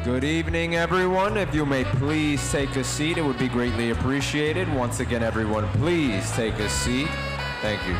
Good evening, everyone. If you may please take a seat, it would be greatly appreciated. Once again, everyone, please take a seat. Thank you.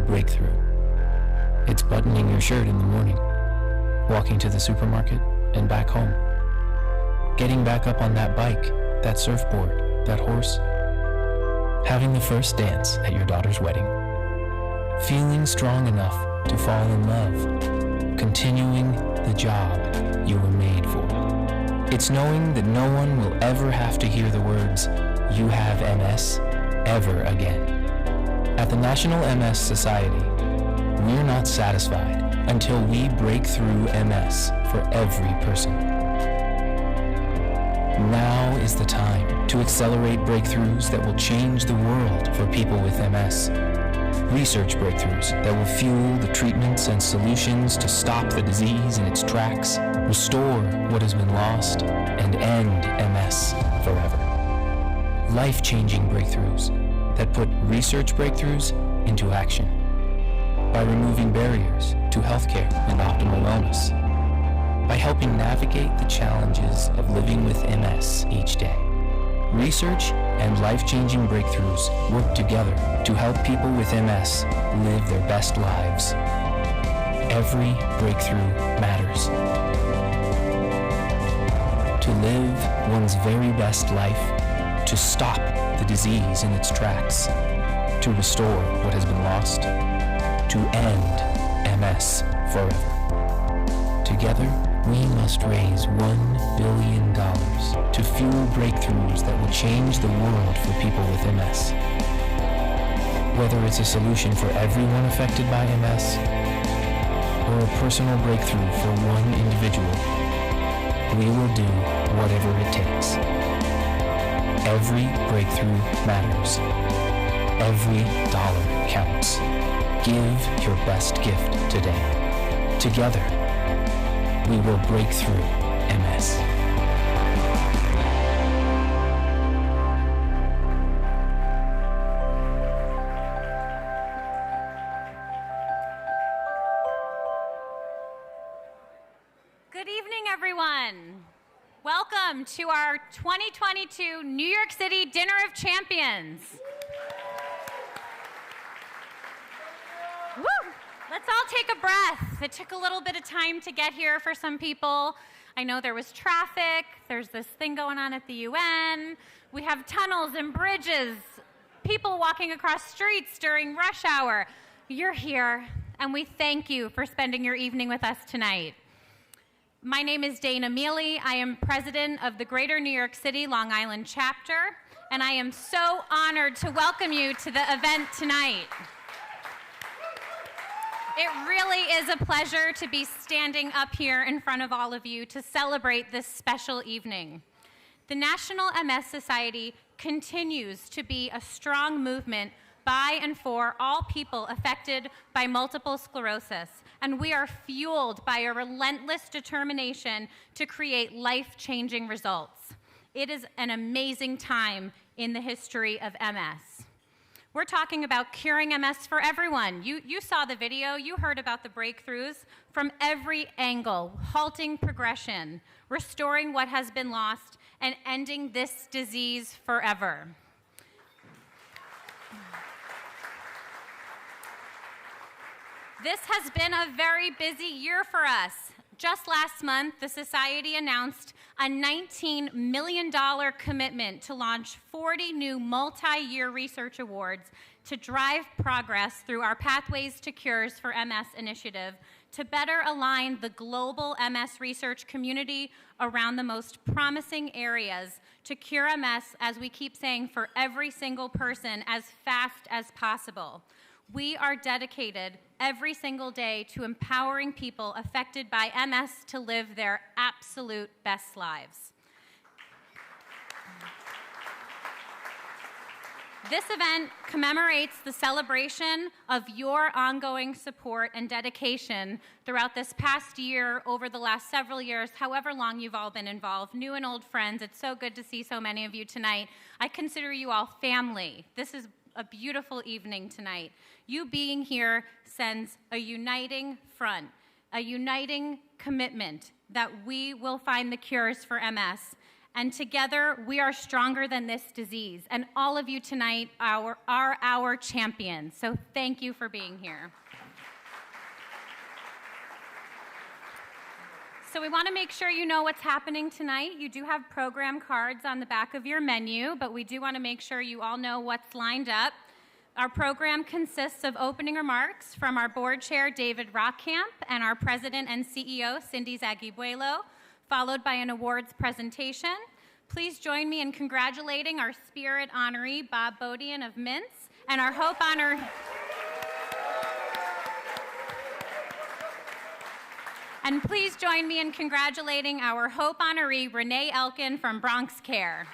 Breakthrough. It's buttoning your shirt in the morning, walking to the supermarket and back home, getting back up on that bike, that surfboard, that horse, having the first dance at your daughter's wedding, feeling strong enough to fall in love, continuing the job you were made for. It's knowing that no one will ever have to hear the words, "You have MS," ever again. At the National MS Society, we're not satisfied until we break through MS for every person. Now is the time to accelerate breakthroughs that will change the world for people with MS. Research breakthroughs that will fuel the treatments and solutions to stop the disease in its tracks, restore what has been lost, and end MS forever. Life-changing breakthroughs that put research breakthroughs into action by removing barriers to healthcare and optimal wellness, by helping navigate the challenges of living with MS each day. Research and life-changing breakthroughs work together to help people with MS live their best lives. Every breakthrough matters. To live one's very best life, to stop the disease in its tracks, to restore what has been lost, to end MS forever. Together, we must raise $1 billion to fuel breakthroughs that will change the world for people with MS. Whether it's a solution for everyone affected by MS, or a personal breakthrough for one individual, we will do whatever it takes. Every breakthrough matters. Every dollar counts. Give your best gift today. Together, we will break through MS. Good evening, everyone. Welcome to our 2022 New York City Dinner of Champions. Woo! Let's all take a breath. It took a little bit of time to get here for some people. I know there was traffic. There's this thing going on at the UN. We have tunnels and bridges, people walking across streets during rush hour. You're here, and we thank you for spending your evening with us tonight. My name is Dana Mealy. I am president of the Greater New York City Long Island chapter, and I am so honored to welcome you to the event tonight. It really is a pleasure to be standing up here in front of all of you to celebrate this special evening. The National MS Society continues to be a strong movement by and for all people affected by multiple sclerosis, and we are fueled by a relentless determination to create life-changing results. It is an amazing time in the history of MS. We're talking about curing MS for everyone. You saw the video, you heard about the breakthroughs from every angle, halting progression, restoring what has been lost, and ending this disease forever. This has been a very busy year for us. Just last month, the Society announced a $19 million commitment to launch 40 new multi-year research awards to drive progress through our Pathways to Cures for MS initiative to better align the global MS research community around the most promising areas to cure MS, as we keep saying, for every single person as fast as possible. We are dedicated every single day to empowering people affected by MS to live their absolute best lives. This event commemorates the celebration of your ongoing support and dedication throughout this past year, over the last several years, however long you've all been involved, new and old friends. It's so good to see so many of you tonight. I consider you all family. This is a beautiful evening tonight. You being here sends a uniting front, a uniting commitment that we will find the cures for MS. And together, we are stronger than this disease. And all of you tonight are our champions. So thank you for being here. So we want to make sure you know what's happening tonight. You do have program cards on the back of your menu, but we do want to make sure you all know what's lined up. Our program consists of opening remarks from our board chair, David Rockcamp, and our president and CEO, Cindy Zagibuelo, followed by an awards presentation. Please join me in congratulating our Spirit honoree, Bob Bodian of Mintz, and our Hope honoree. And please join me in congratulating our Hope honoree, Renee Elkin from Bronx Care.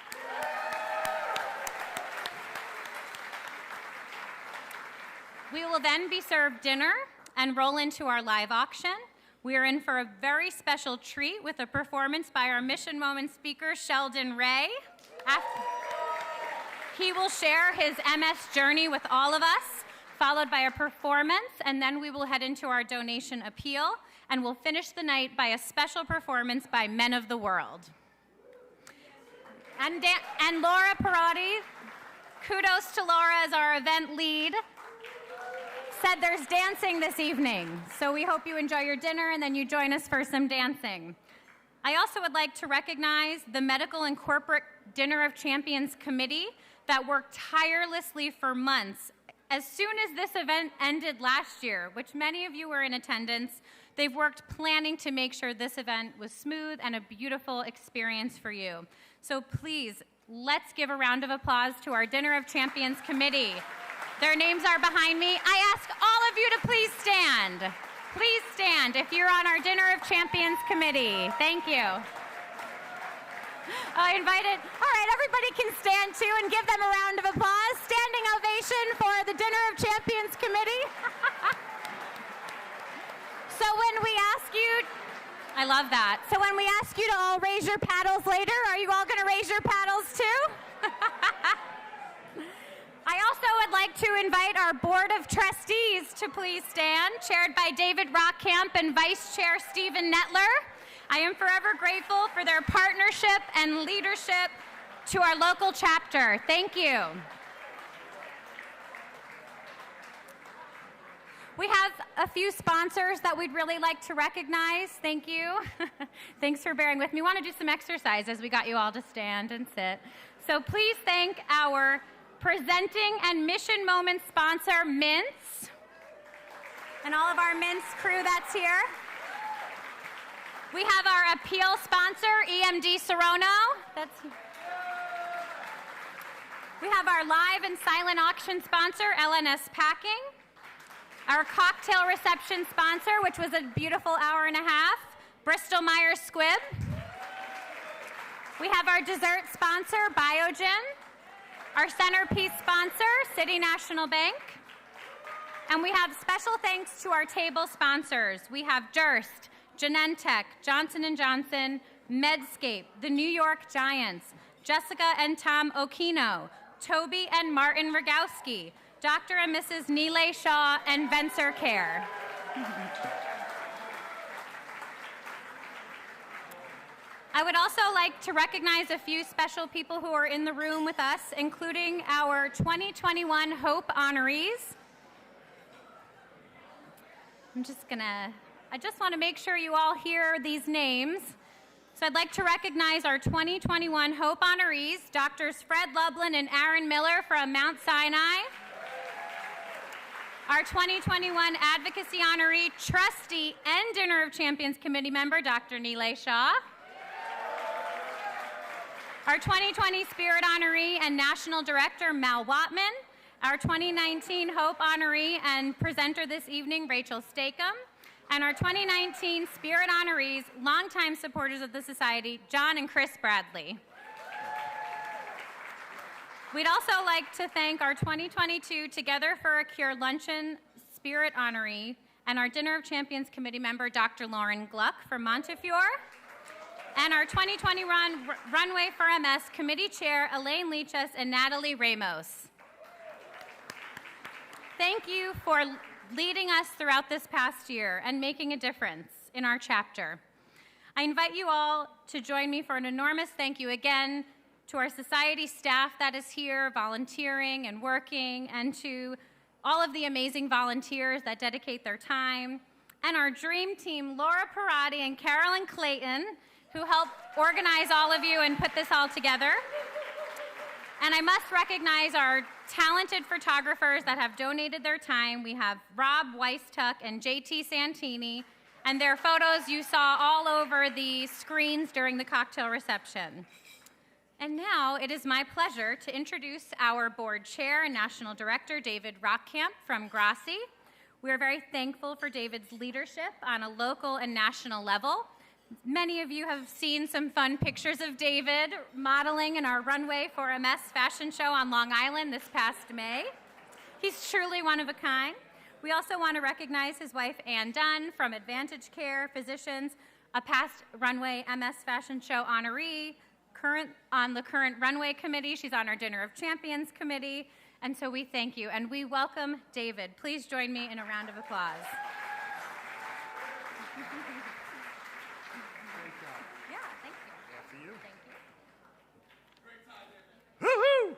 We will then be served dinner and roll into our live auction. We are in for a very special treat with a performance by our Mission Moment speaker, Sheldon Ray. He will share his MS journey with all of us, followed by a performance, and then we will head into our donation appeal, and we'll finish the night by a special performance by Men of the World. And Laura Perotti, kudos to Laura as our event lead, said there's dancing this evening. So we hope you enjoy your dinner and then you join us for some dancing. I also would like to recognize the Medical and Corporate Dinner of Champions Committee that worked tirelessly for months. As soon as this event ended last year, which many of you were in attendance, they've worked planning to make sure this event was smooth and a beautiful experience for you. So please, let's give a round of applause to our Dinner of Champions Committee. Their names are behind me. I ask all of you to please stand. Please stand if you're on our Dinner of Champions Committee. Thank you. I invited, all right, everybody can stand too and give them a round of applause. Standing ovation for the Dinner of Champions Committee. So when we ask you, I love that. So when we ask you to all raise your paddles later, are you all gonna raise your paddles too? I also would like to invite our Board of Trustees to please stand, chaired by David Rockcamp and Vice Chair Stephen Nettler. I am forever grateful for their partnership and leadership to our local chapter. Thank you. We have a few sponsors that we'd really like to recognize. Thank you. Thanks for bearing with me. We want to do some exercise as we got you all to stand and sit. So please thank our presenting and Mission Moment sponsor, Mintz, and all of our Mintz crew that's here. We have our appeal sponsor, EMD Serono. We have our live and silent auction sponsor, LNS Packing. Our cocktail reception sponsor, which was a beautiful hour and a half, Bristol Myers Squibb. We have our dessert sponsor, Biogen. Our centerpiece sponsor, City National Bank. And we have special thanks to our table sponsors. We have Durst, Genentech, Johnson & Johnson, Medscape, the New York Giants, Jessica and Tom Okino, Toby and Martin Rogowski, Dr. and Mrs. Neelay Shaw, and Venser Care. I would also like to recognize a few special people who are in the room with us, including our 2021 Hope honorees. I just want to make sure you all hear these names. So I'd like to recognize our 2021 Hope honorees, Drs. Fred Lublin and Aaron Miller from Mount Sinai. Our 2021 Advocacy honoree, trustee, and Dinner of Champions Committee member, Dr. Neelay Shaw. Our 2020 Spirit honoree and National Director, Mal Watman. Our 2019 Hope honoree and presenter this evening, Rachel Stakem. And our 2019 Spirit honorees, longtime supporters of the Society, John and Chris Bradley. We'd also like to thank our 2022 Together for a Cure Luncheon Spirit honoree and our Dinner of Champions Committee member, Dr. Lauren Gluck from Montefiore. And our 2020 Runway for MS Committee Chair, Elaine Leachus and Natalie Ramos. Thank you for leading us throughout this past year and making a difference in our chapter. I invite you all to join me for an enormous thank you again to our society staff that is here volunteering and working, and to all of the amazing volunteers that dedicate their time, and our dream team, Laura Perotti and Carolyn Clayton, who helped organize all of you and put this all together. And I must recognize our talented photographers that have donated their time. We have Rob Weistuck and JT Santini, and their photos you saw all over the screens during the cocktail reception. And now it is my pleasure to introduce our board chair and national director, David Rockcamp from Grassi. We are very thankful for David's leadership on a local and national level. Many of you have seen some fun pictures of David modeling in our Runway for MS fashion show on Long Island this past May. He's truly one of a kind. We also want to recognize his wife, Ann Dunn, from Advantage Care Physicians, a past Runway MS fashion show honoree, on the current Runway committee. She's on our Dinner of Champions committee. And so we thank you, and we welcome David. Please join me in a round of applause. Yeah, thank you. After you. Thank you. Great time, David. Woo-hoo!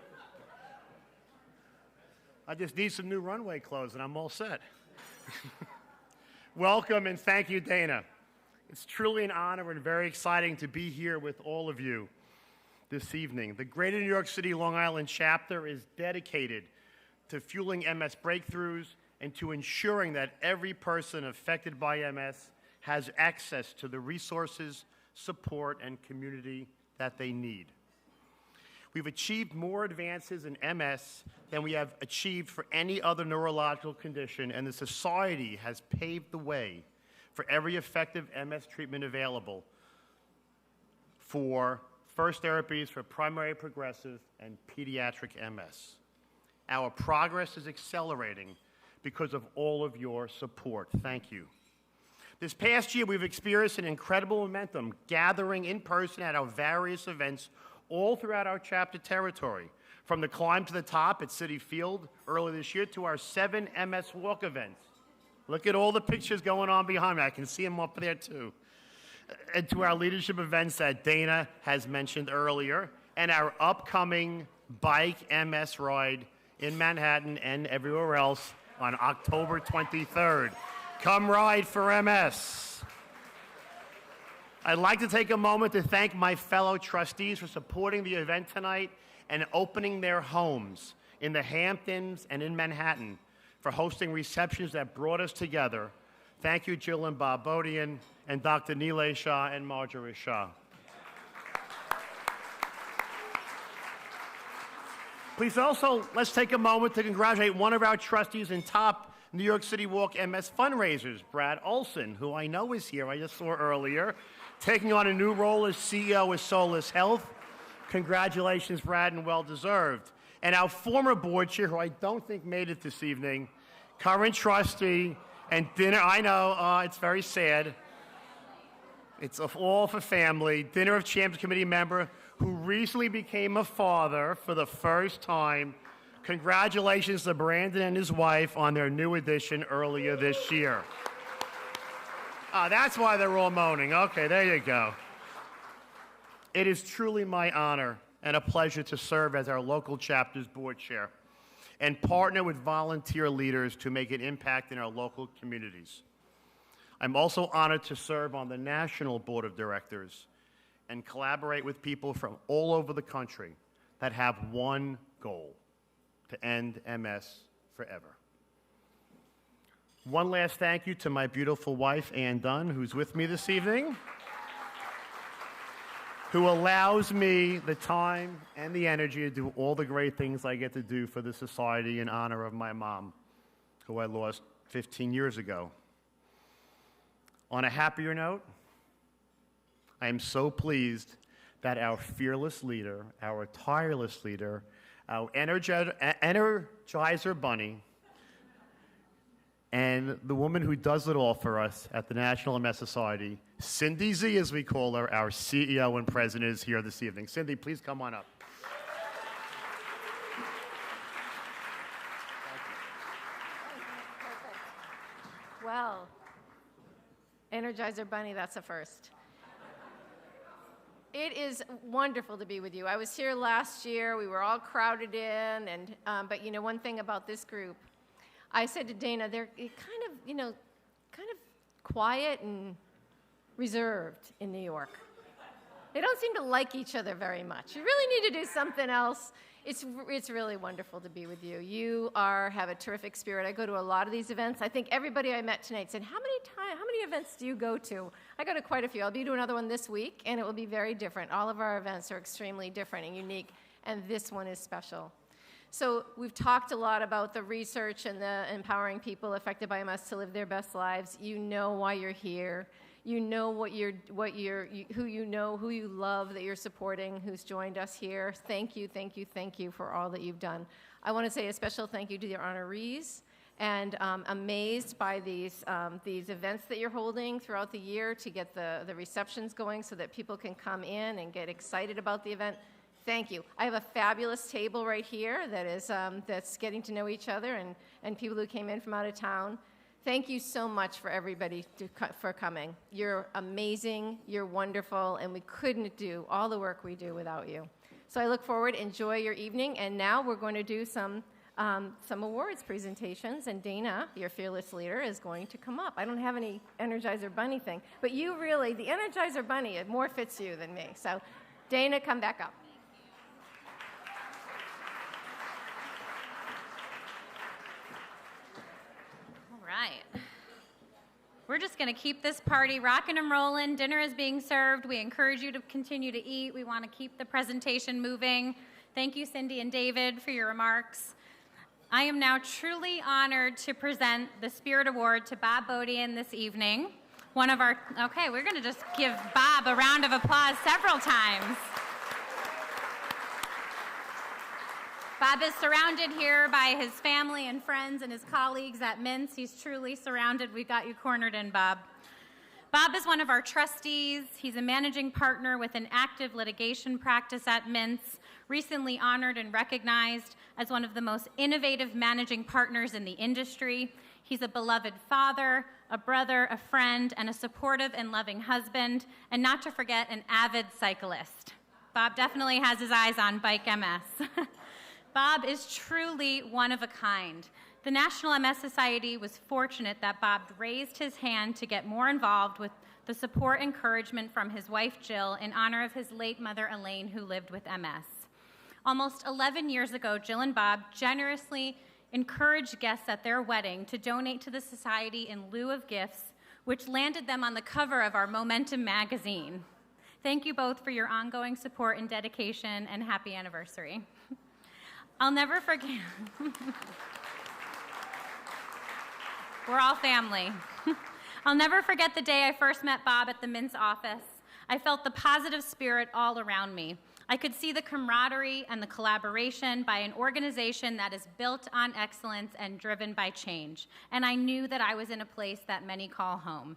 I just need some new runway clothes, and I'm all set. Welcome, and thank you, Dana. It's truly an honor and very exciting to be here with all of you this evening. The Greater New York City Long Island chapter is dedicated to fueling MS breakthroughs and to ensuring that every person affected by MS has access to the resources, support, and community that they need. We've achieved more advances in MS than we have achieved for any other neurological condition, and the society has paved the way for every effective MS treatment available for first therapies for primary progressive and pediatric MS. Our progress is accelerating because of all of your support. Thank you. This past year, we've experienced an incredible momentum gathering in person at our various events all throughout our chapter territory, from the Climb to the Top at Citi Field earlier this year to our 7 MS Walk events. Look at all the pictures going on behind me. I can see them up there, too. And to our leadership events that Dana has mentioned earlier, and our upcoming bike MS ride in Manhattan and everywhere else on October 23rd. Come ride for MS. I'd like to take a moment to thank my fellow trustees for supporting the event tonight and opening their homes in the Hamptons and in Manhattan for hosting receptions that brought us together. Thank you, Jill and Bob Bodian, and Dr. Neelay Shah and Marjorie Shah. Please also, let's take a moment to congratulate one of our trustees and top New York City Walk MS fundraisers, Brad Olson, who I know is here, I just saw earlier, taking on a new role as CEO of Solus Health. Congratulations, Brad, and well-deserved. And our former board chair, who I don't think made it this evening, current trustee, and dinner, I know, it's very sad. It's all for family. Dinner of Champions Committee member who recently became a father for the first time. Congratulations to Brandon and his wife on their new addition earlier this year. That's why they're all moaning. Okay, there you go. It is truly my honor and a pleasure to serve as our local chapter's board chair and partner with volunteer leaders to make an impact in our local communities. I'm also honored to serve on the National Board of Directors and collaborate with people from all over the country that have one goal: to end MS forever. One last thank you to my beautiful wife, Ann Dunn, who's with me this evening, who allows me the time and the energy to do all the great things I get to do for the society in honor of my mom, who I lost 15 years ago. On a happier note, I am so pleased that our fearless leader, our tireless leader, our Energizer Bunny, and the woman who does it all for us at the National MS Society, Cindy Z, as we call her, our CEO and president, is here this evening. Cindy, please come on up. Well, Energizer Bunny, that's a first. It is wonderful to be with you. I was here last year. We were all crowded in, and but you know, one thing about this group, I said to Dana, they're kind of quiet and reserved in New York. They don't seem to like each other very much. You really need to do something else It's really wonderful to be with you. You have a terrific spirit. I go to a lot of these events. I think everybody I met tonight said, how many events do you go to? I go to quite a few. I'll be to another one this week, and it will be very different. All of our events are extremely different and unique, and this one is special. So we've talked a lot about the research and the empowering people affected by MS to live their best lives. You know why you're here. You know who you love, that you're supporting, who's joined us here. Thank you, thank you, thank you for all that you've done. I want to say a special thank you to the honorees, and amazed by these events that you're holding throughout the year to get the receptions going so that people can come in and get excited about the event. Thank you. I have a fabulous table right here that is that's getting to know each other and people who came in from out of town. Thank you so much for everybody for coming. You're amazing, you're wonderful, and we couldn't do all the work we do without you. So I look forward, enjoy your evening, and now we're going to do some awards presentations, and Dana, your fearless leader, is going to come up. I don't have any Energizer Bunny thing, but you really, the Energizer Bunny, it more fits you than me. So Dana, come back up. Right. We're just going to keep this party rocking and rolling. Dinner is being served. We encourage you to continue to eat. We want to keep the presentation moving. Thank you, Cindy and David, for your remarks. I am now truly honored to present the Spirit Award to Bob Bodian this evening. Okay, we're going to just give Bob a round of applause several times. Bob is surrounded here by his family and friends and his colleagues at Mintz. He's truly surrounded. We've got you cornered in, Bob. Bob is one of our trustees. He's a managing partner with an active litigation practice at Mintz, recently honored and recognized as one of the most innovative managing partners in the industry. He's a beloved father, a brother, a friend, and a supportive and loving husband, and not to forget, an avid cyclist. Bob definitely has his eyes on Bike MS. Bob is truly one of a kind. The National MS Society was fortunate that Bob raised his hand to get more involved with the support and encouragement from his wife, Jill, in honor of his late mother, Elaine, who lived with MS. Almost 11 years ago, Jill and Bob generously encouraged guests at their wedding to donate to the Society in lieu of gifts, which landed them on the cover of our Momentum magazine. Thank you both for your ongoing support and dedication, and happy anniversary. I'll never forget. We're all family. I'll never forget the day I first met Bob at the Mintz office. I felt the positive spirit all around me. I could see the camaraderie and the collaboration by an organization that is built on excellence and driven by change. And I knew that I was in a place that many call home.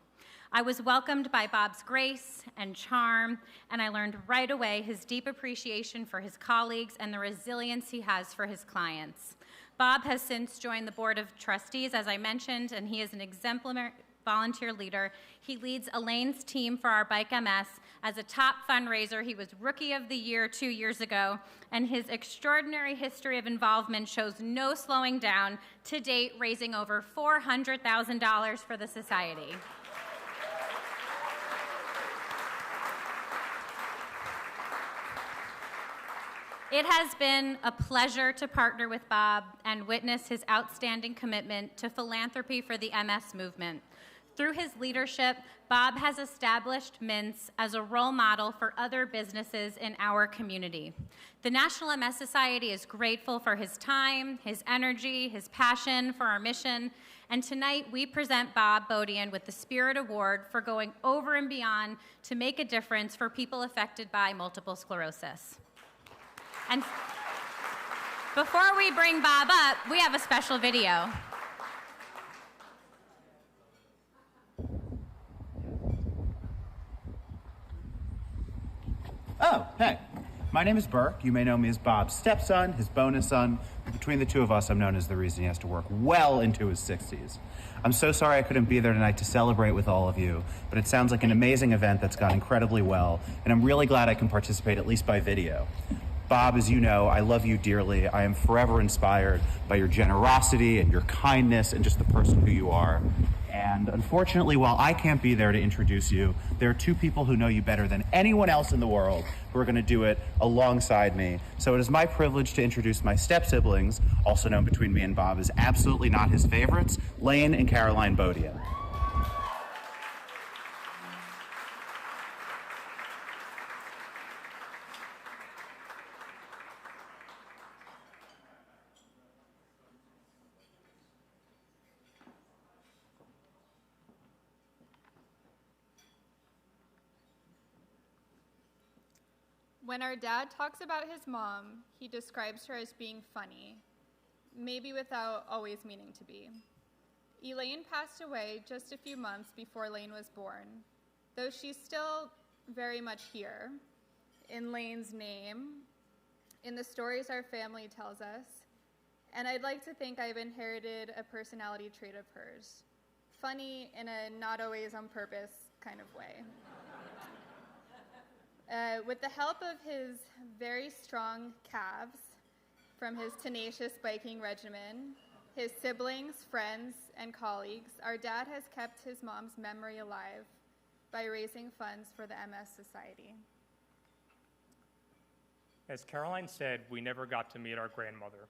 I was welcomed by Bob's grace and charm, and I learned right away his deep appreciation for his colleagues and the resilience he has for his clients. Bob has since joined the Board of Trustees, as I mentioned, and he is an exemplary volunteer leader. He leads Elaine's team for our Bike MS as a top fundraiser. He was Rookie of the Year 2 years ago, and his extraordinary history of involvement shows no slowing down, to date raising over $400,000 for the Society. It has been a pleasure to partner with Bob and witness his outstanding commitment to philanthropy for the MS movement. Through his leadership, Bob has established Mintz as a role model for other businesses in our community. The National MS Society is grateful for his time, his energy, his passion for our mission, and tonight we present Bob Bodian with the Spirit Award for going over and beyond to make a difference for people affected by multiple sclerosis. And before we bring Bob up, we have a special video. Oh, hey. My name is Burke. You may know me as Bob's stepson, his bonus son. Between the two of us, I'm known as the reason he has to work well into his 60s. I'm so sorry I couldn't be there tonight to celebrate with all of you, but it sounds like an amazing event that's gone incredibly well, and I'm really glad I can participate, at least by video. Bob, as you know, I love you dearly. I am forever inspired by your generosity and your kindness and just the person who you are. And And unfortunately, while I can't be there to introduce you, there are two people who know you better than anyone else in the world who are going to do it alongside me. So it is my privilege to introduce my step-siblings, also known between me and Bob as absolutely not his favorites, Lane and Caroline Bodia. When our dad talks about his mom, he describes her as being funny, maybe without always meaning to be. Elaine passed away just a few months before Lane was born, though she's still very much here, in Lane's name, in the stories our family tells us, and I'd like to think I've inherited a personality trait of hers, funny in a not always on purpose kind of way. With the help of his very strong calves from his tenacious biking regimen, his siblings, friends, and colleagues, our dad has kept his mom's memory alive by raising funds for the MS Society. As Caroline said, we never got to meet our grandmother.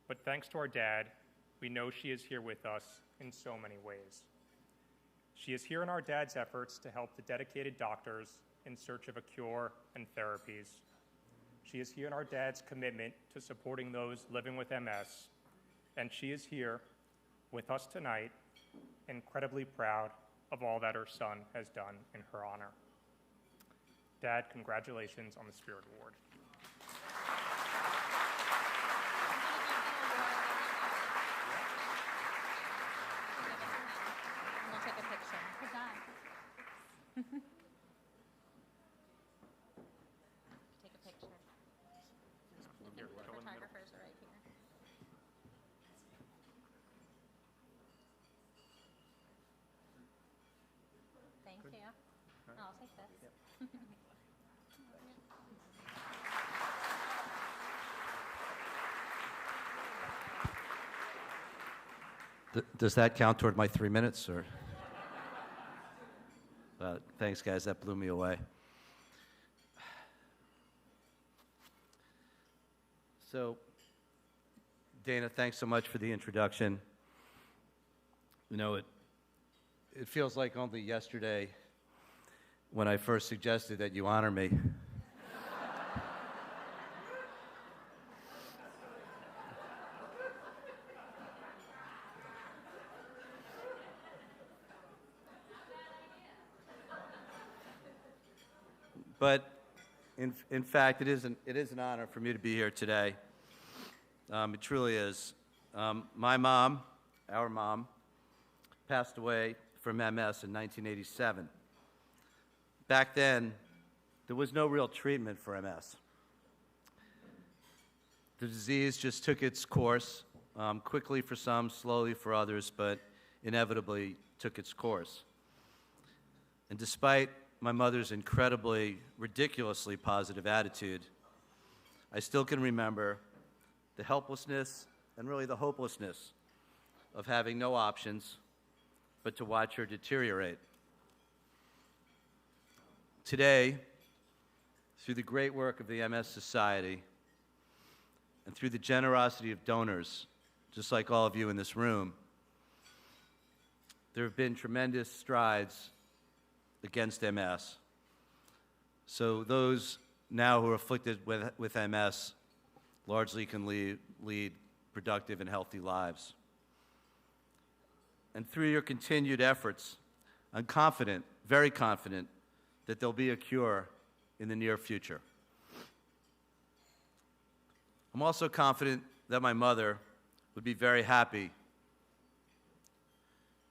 But thanks to our dad, we know she is here with us in so many ways. She is here in our dad's efforts to help the dedicated doctors in search of a cure and therapies. She is here in our dad's commitment to supporting those living with MS, and she is here with us tonight, incredibly proud of all that her son has done in her honor. Dad, congratulations on the Spirit Award. We'll take a picture. Good job. Take a picture. The photographers are right here. Thank you. I'll take this. Does that count toward my 3 minutes, or? Thanks, guys. That blew me away. So, Dana, thanks so much for the introduction. You know, it feels like only yesterday when I first suggested that you honor me. But in fact, it is an honor for me to be here today. It truly is. My mom, our mom, passed away from MS in 1987. Back then, there was no real treatment for MS. The disease just took its course, quickly for some, slowly for others, but inevitably took its course. And despite my mother's incredibly, ridiculously positive attitude, I still can remember the helplessness and really the hopelessness of having no options but to watch her deteriorate. Today, through the great work of the MS Society and through the generosity of donors, just like all of you in this room, there have been tremendous strides against MS. So those now who are afflicted with MS largely can lead productive and healthy lives. And through your continued efforts, I'm confident, very confident, that there'll be a cure in the near future. I'm also confident that my mother would be very happy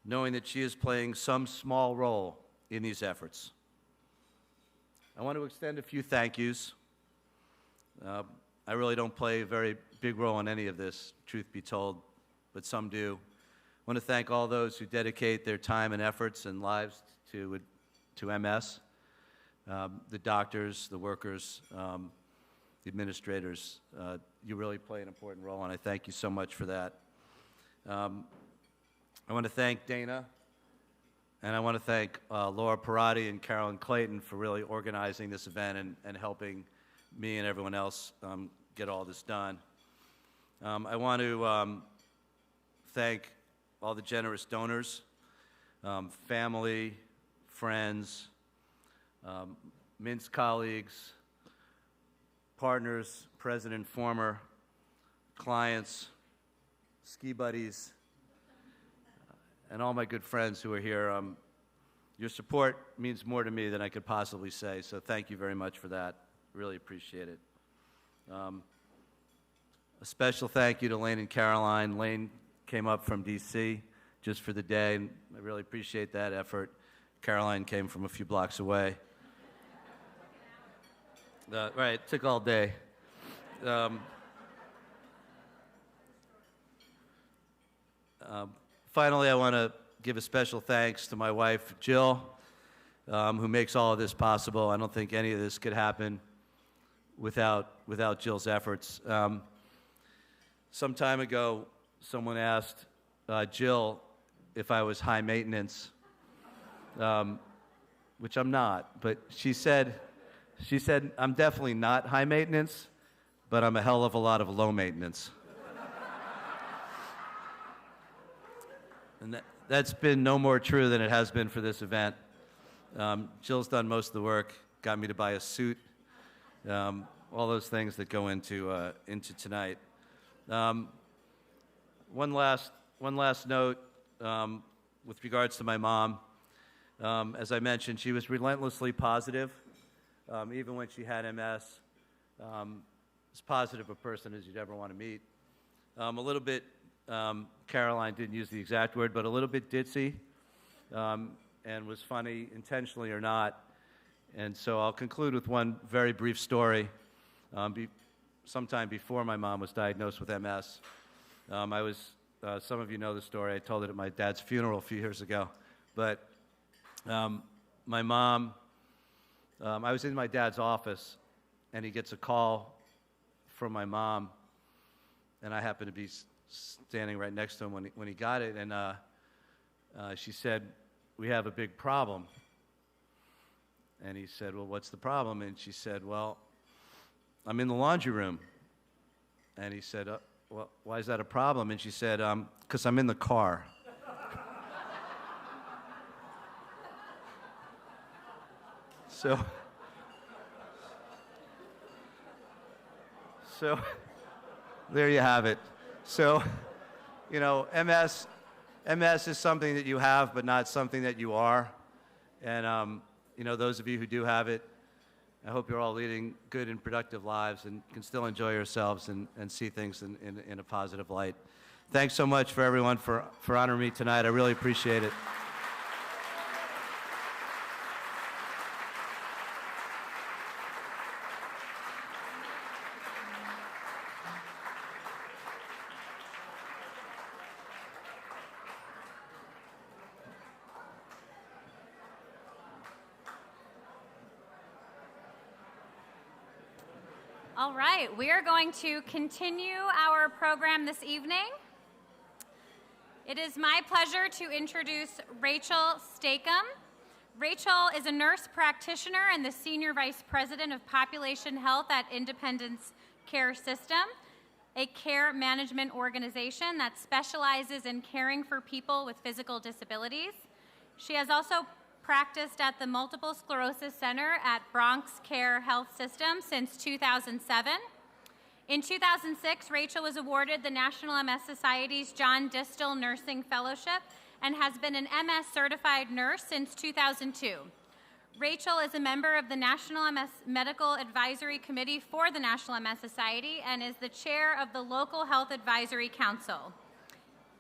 knowing that she is playing some small role in these efforts. I want to extend a few thank yous. I really don't play a very big role in any of this, truth be told, but some do. I want to thank all those who dedicate their time and efforts and lives to MS, the doctors, the workers, the administrators. You really play an important role, and I thank you so much for that. I want to thank Dana And I want to thank Laura Parati and Carolyn Clayton for really organizing this event and helping me and everyone else get all this done. I want to thank all the generous donors, family, friends, Mint's colleagues, partners, president, former, clients, ski buddies, and all my good friends who are here. Your support means more to me than I could possibly say, so thank you very much for that. Really appreciate it. A special thank you to Lane and Caroline. Lane came up from D.C. just for the day, and I really appreciate that effort. Caroline came from a few blocks away. Right, it took all day. Finally, I want to give a special thanks to my wife, Jill, who makes all of this possible. I don't think any of this could happen without Jill's efforts. Some time ago, someone asked Jill if I was high maintenance, which I'm not, but she said, I'm definitely not high maintenance, but I'm a hell of a lot of low maintenance. And that's been no more true than it has been for this event. Jill's done most of the work, got me to buy a suit, all those things that go into tonight. One last note with regards to my mom. As I mentioned, she was relentlessly positive, even when she had MS. As positive a person as you'd ever want to meet. A little bit, Caroline didn't use the exact word, but a little bit ditzy, and was funny, intentionally or not. And so I'll conclude with one very brief story. Sometime before my mom was diagnosed with MS, some of you know the story. I told it at my dad's funeral a few years ago. But my mom, I was in my dad's office, and he gets a call from my mom, and I happened to be standing right next to him when he got it, and she said, "We have a big problem." And he said, "Well, what's the problem?" And she said, "Well, I'm in the laundry room." And he said, "Well, why is that a problem?" And she said, "'Cause I'm in the car." So there you have it. So, you know, MS is something that you have, but not something that you are. And, you know, those of you who do have it, I hope you're all leading good and productive lives and can still enjoy yourselves and see things in a positive light. Thanks so much for everyone for honoring me tonight. I really appreciate it. All right, we are going to continue our program this evening. It is my pleasure to introduce Rachel Stakem. Rachel is a nurse practitioner and the Senior Vice President of Population Health at Independence Care System, a care management organization that specializes in caring for people with physical disabilities. She has also practiced at the Multiple Sclerosis Center at Bronx Care Health System since 2007. In 2006, Rachel was awarded the National MS Society's John Distal Nursing Fellowship and has been an MS certified nurse since 2002. Rachel is a member of the National MS Medical Advisory Committee for the National MS Society and is the chair of the Local Health Advisory Council.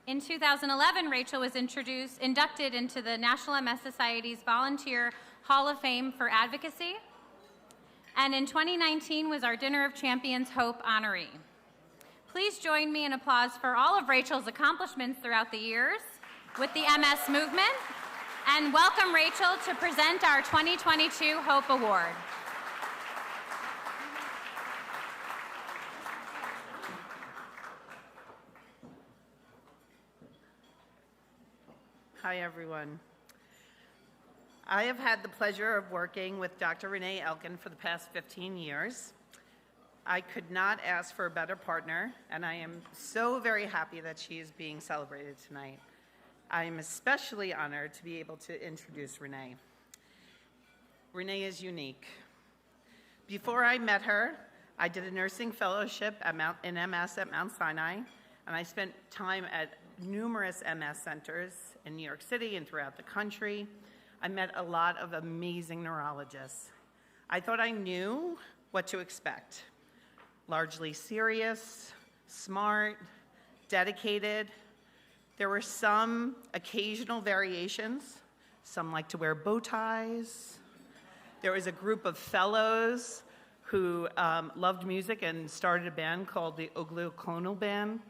In 2011, Rachel was inducted into the National MS Society's Volunteer Hall of Fame for Advocacy, and in 2019 was our Dinner of Champions Hope honoree. Please join me in applause for all of Rachel's accomplishments throughout the years with the MS movement, and welcome Rachel to present our 2022 Hope Award. Hi, everyone. I have had the pleasure of working with Dr. Renee Elkin for the past 15 years. I could not ask for a better partner, and I am so very happy that she is being celebrated tonight. I am especially honored to be able to introduce Renee. Renee is unique. Before I met her, I did a nursing fellowship in MS at Mount Sinai, and I spent time at numerous MS centers in New York City and throughout the country. I met a lot of amazing neurologists. I thought I knew what to expect. Largely serious, smart, dedicated. There were some occasional variations. Some like to wear bow ties. There was a group of fellows who loved music and started a band called the Ogloclonal Band.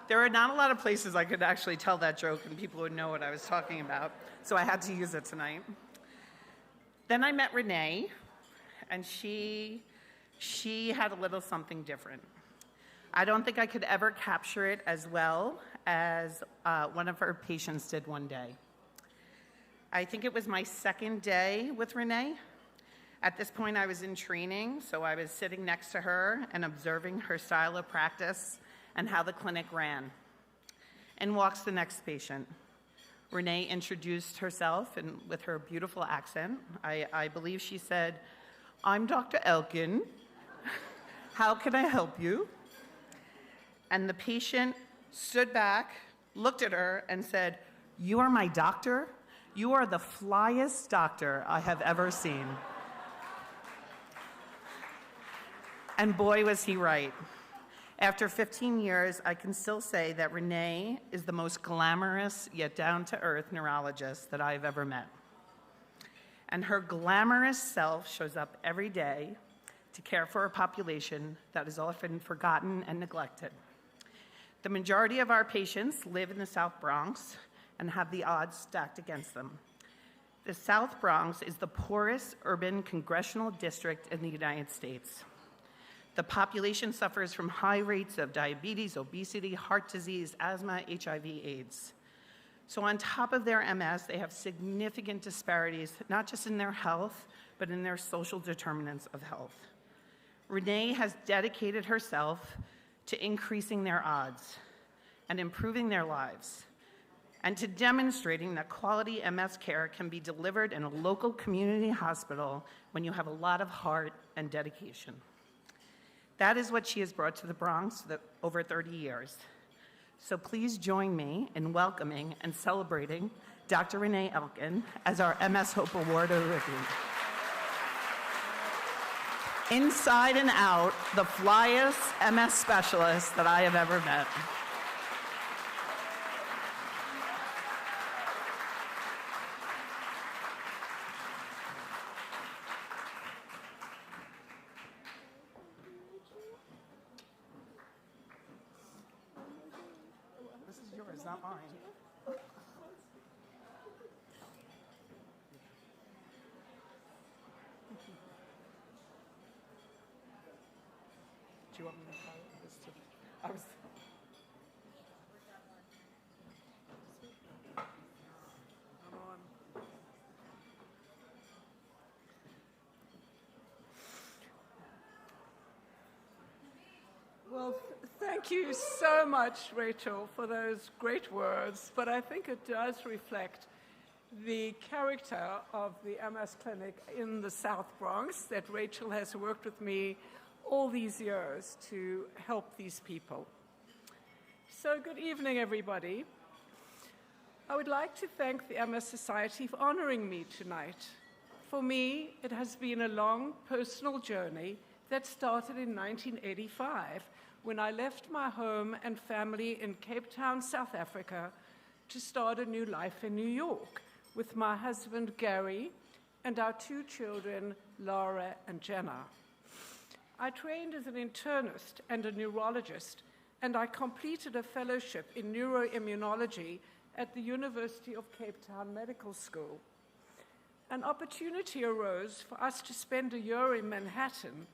There are not a lot of places I could actually tell that joke and people would know what I was talking about, so I had to use it tonight. Then I met Renee, and she had a little something different. I don't think I could ever capture it as well as one of her patients did one day. I think it was my second day with Renee. At this point, I was in training, so I was sitting next to her and observing her style of practice and how the clinic ran. In walks the next patient. Renee introduced herself and with her beautiful accent. I believe she said, "I'm Dr. Elkin. How can I help you?" And the patient stood back, looked at her, and said, "You are my doctor? You are the flyest doctor I have ever seen." And boy, was he right. After 15 years, I can still say that Renee is the most glamorous yet down-to-earth neurologist that I've ever met. And her glamorous self shows up every day to care for a population that is often forgotten and neglected. The majority of our patients live in the South Bronx and have the odds stacked against them. The South Bronx is the poorest urban congressional district in the United States. The population suffers from high rates of diabetes, obesity, heart disease, asthma, HIV/AIDS. So on top of their MS, they have significant disparities, not just in their health, but in their social determinants of health. Renee has dedicated herself to increasing their odds and improving their lives, and to demonstrating that quality MS care can be delivered in a local community hospital when you have a lot of heart and dedication. That is what she has brought to the Bronx over 30 years. So please join me in welcoming and celebrating Dr. Renee Elkin as our MS Hope Award recipient. Inside and out, the flyest MS specialist that I have ever met. Not mine. Do you want me to try this too? I'm on. Well, thank you so much, Rachel, for those great words, but I think it does reflect the character of the MS clinic in the South Bronx, that Rachel has worked with me all these years to help these people. So good evening, everybody. I would like to thank the MS Society for honoring me tonight. For me, it has been a long personal journey that started in 1985, when I left my home and family in Cape Town, South Africa, to start a new life in New York with my husband, Gary, and our two children, Laura and Jenna. I trained as an internist and a neurologist, and I completed a fellowship in neuroimmunology at the University of Cape Town Medical School. An opportunity arose for us to spend a year in Manhattan,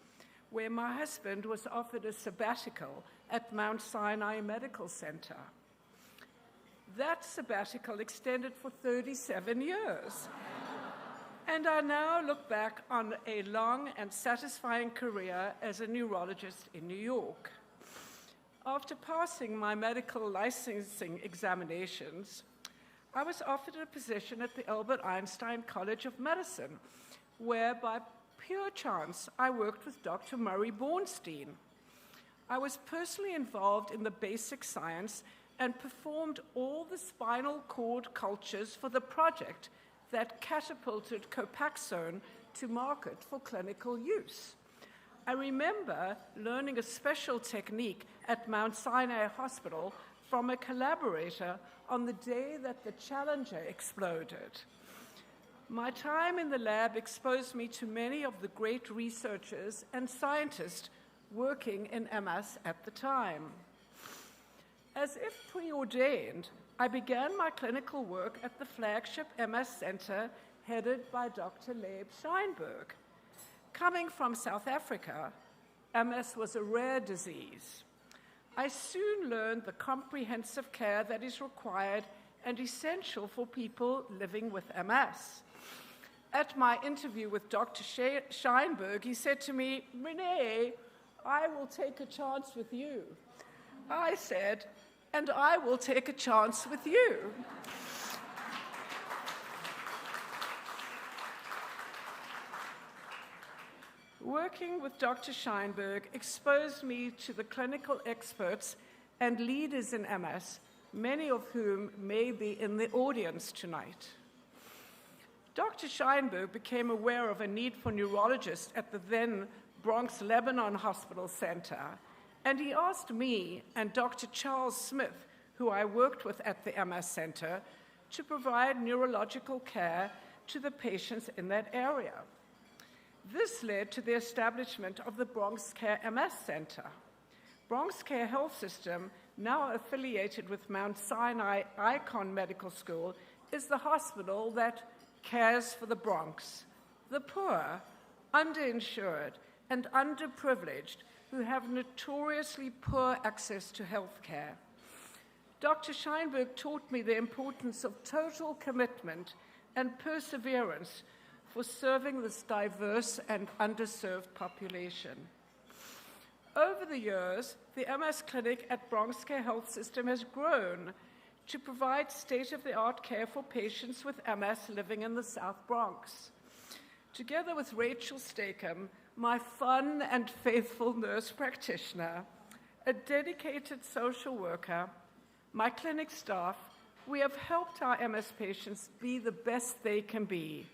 where my husband was offered a sabbatical at Mount Sinai Medical Center. That sabbatical extended for 37 years. And I now look back on a long and satisfying career as a neurologist in New York. After passing my medical licensing examinations, I was offered a position at the Albert Einstein College of Medicine, where by pure chance I worked with Dr. Murray Bornstein. I was personally involved in the basic science and performed all the spinal cord cultures for the project that catapulted Copaxone to market for clinical use. I remember learning a special technique at Mount Sinai Hospital from a collaborator on the day that the Challenger exploded. My time in the lab exposed me to many of the great researchers and scientists working in MS at the time. As if preordained, I began my clinical work at the flagship MS Center headed by Dr. Leib Scheinberg. Coming from South Africa, MS was a rare disease. I soon learned the comprehensive care that is required and essential for people living with MS. At my interview with Dr. Scheinberg, he said to me, "Renee, I will take a chance with you." I said, "And I will take a chance with you." Working with Dr. Scheinberg exposed me to the clinical experts and leaders in MS, many of whom may be in the audience tonight. Dr. Scheinberg became aware of a need for neurologists at the then Bronx Lebanon Hospital Center, and he asked me and Dr. Charles Smith, who I worked with at the MS Center, to provide neurological care to the patients in that area. This led to the establishment of the Bronx Care MS Center. Bronx Care Health System, now affiliated with Mount Sinai Icahn Medical School, is the hospital that cares for the Bronx, the poor, underinsured, and underprivileged who have notoriously poor access to health care. Dr. Scheinberg taught me the importance of total commitment and perseverance for serving this diverse and underserved population. Over the years, the MS clinic at Bronx Care Health System has grown to provide state-of-the-art care for patients with MS living in the South Bronx. Together with Rachel Stakem, my fun and faithful nurse practitioner, a dedicated social worker, my clinic staff, we have helped our MS patients be the best they can be.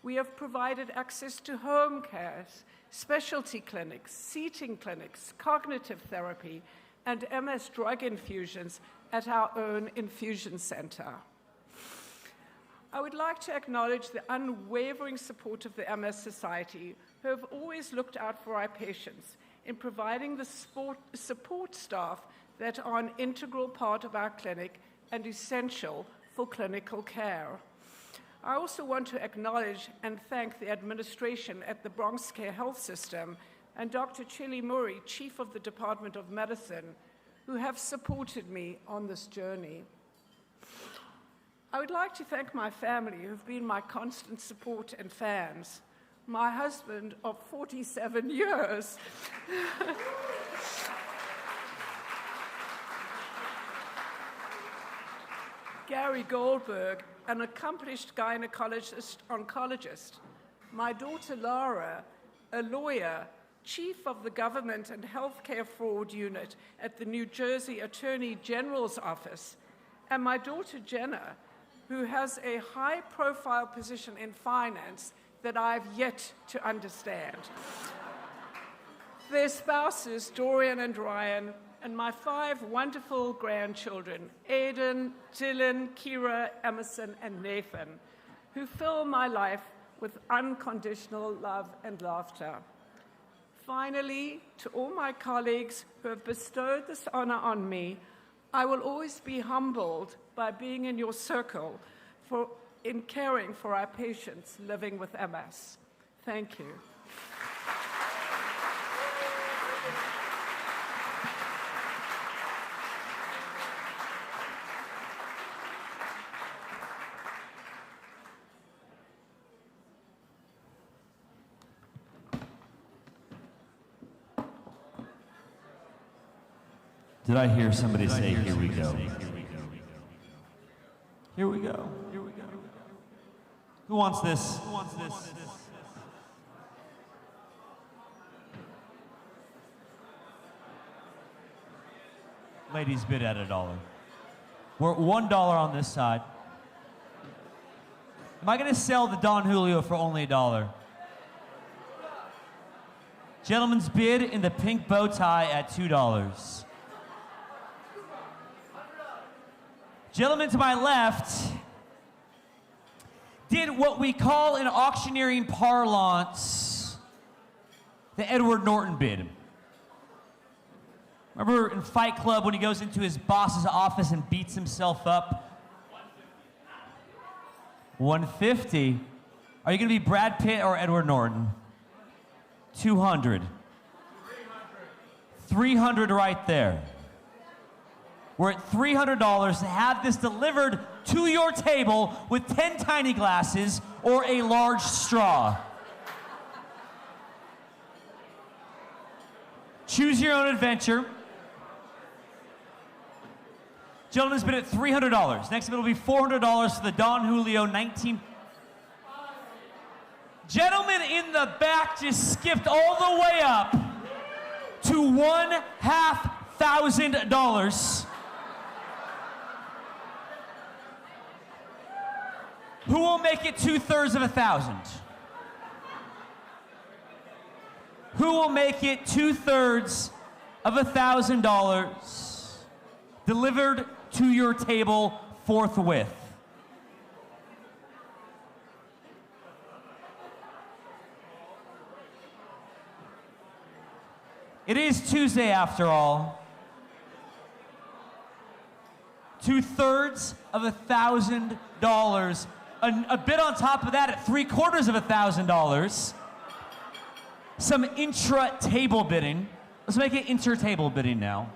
We have provided access to home care, specialty clinics, seating clinics, cognitive therapy, and MS drug infusions at our own infusion center. I would like to acknowledge the unwavering support of the MS Society, who have always looked out for our patients in providing the support staff that are an integral part of our clinic and essential for clinical care. I also want to acknowledge and thank the administration at the Bronx Care Health System and Dr. Chili Murray, Chief of the Department of Medicine, who have supported me on this journey. I would like to thank my family, who've been my constant support and fans. My husband of 47 years. Gary Goldberg, an accomplished gynecologist-oncologist. My daughter Laura, a lawyer, chief of the Government and Healthcare Fraud Unit at the New Jersey Attorney General's Office. And my daughter Jenna, who has a high-profile position in finance that I've yet to understand. Their spouses, Dorian and Ryan, and my 5 wonderful grandchildren, Aiden, Dylan, Kira, Emerson, and Nathan, who fill my life with unconditional love and laughter. Finally, to all my colleagues who have bestowed this honor on me, I will always be humbled by being in your circle in caring for our patients living with MS. Thank you. Did I hear somebody say, here we go? Here we go. Here we go. Who wants this? Who wants this? Ladies bid at $1. We're at $1 on this side. Am I going to sell the Don Julio for only $1? Gentleman's bid in the pink bow tie at $2. Gentleman to my left did what we call in auctioneering parlance the Edward Norton bid. Remember in Fight Club when he goes into his boss's office and beats himself up? 150. Are you going to be Brad Pitt or Edward Norton? 200. 300 right there. We're at $300 to have this delivered to your table with 10 tiny glasses or a large straw. Choose your own adventure. Gentlemen's bid at $300. Next bid will be $400 for the Don Julio 19. Gentlemen in the back just skipped all the way up to $1,500. Who will make it 2/3 of 1,000? Who will make it 2/3 of $1,000 delivered to your table forthwith? It is Tuesday after all. 2/3 of $1,000. A bit on top of that at $3/4 of $1,000. Some intra-table bidding. Let's make it inter-table bidding now.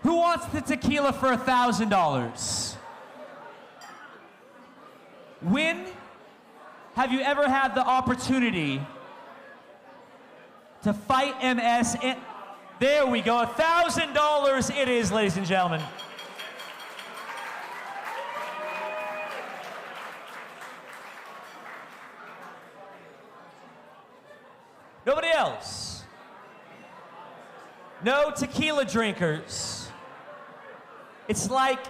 Who wants the tequila for $1,000? When have you ever had the opportunity to fight MS? There we go, $1,000 it is, ladies and gentlemen. Nobody else? No tequila drinkers. It's like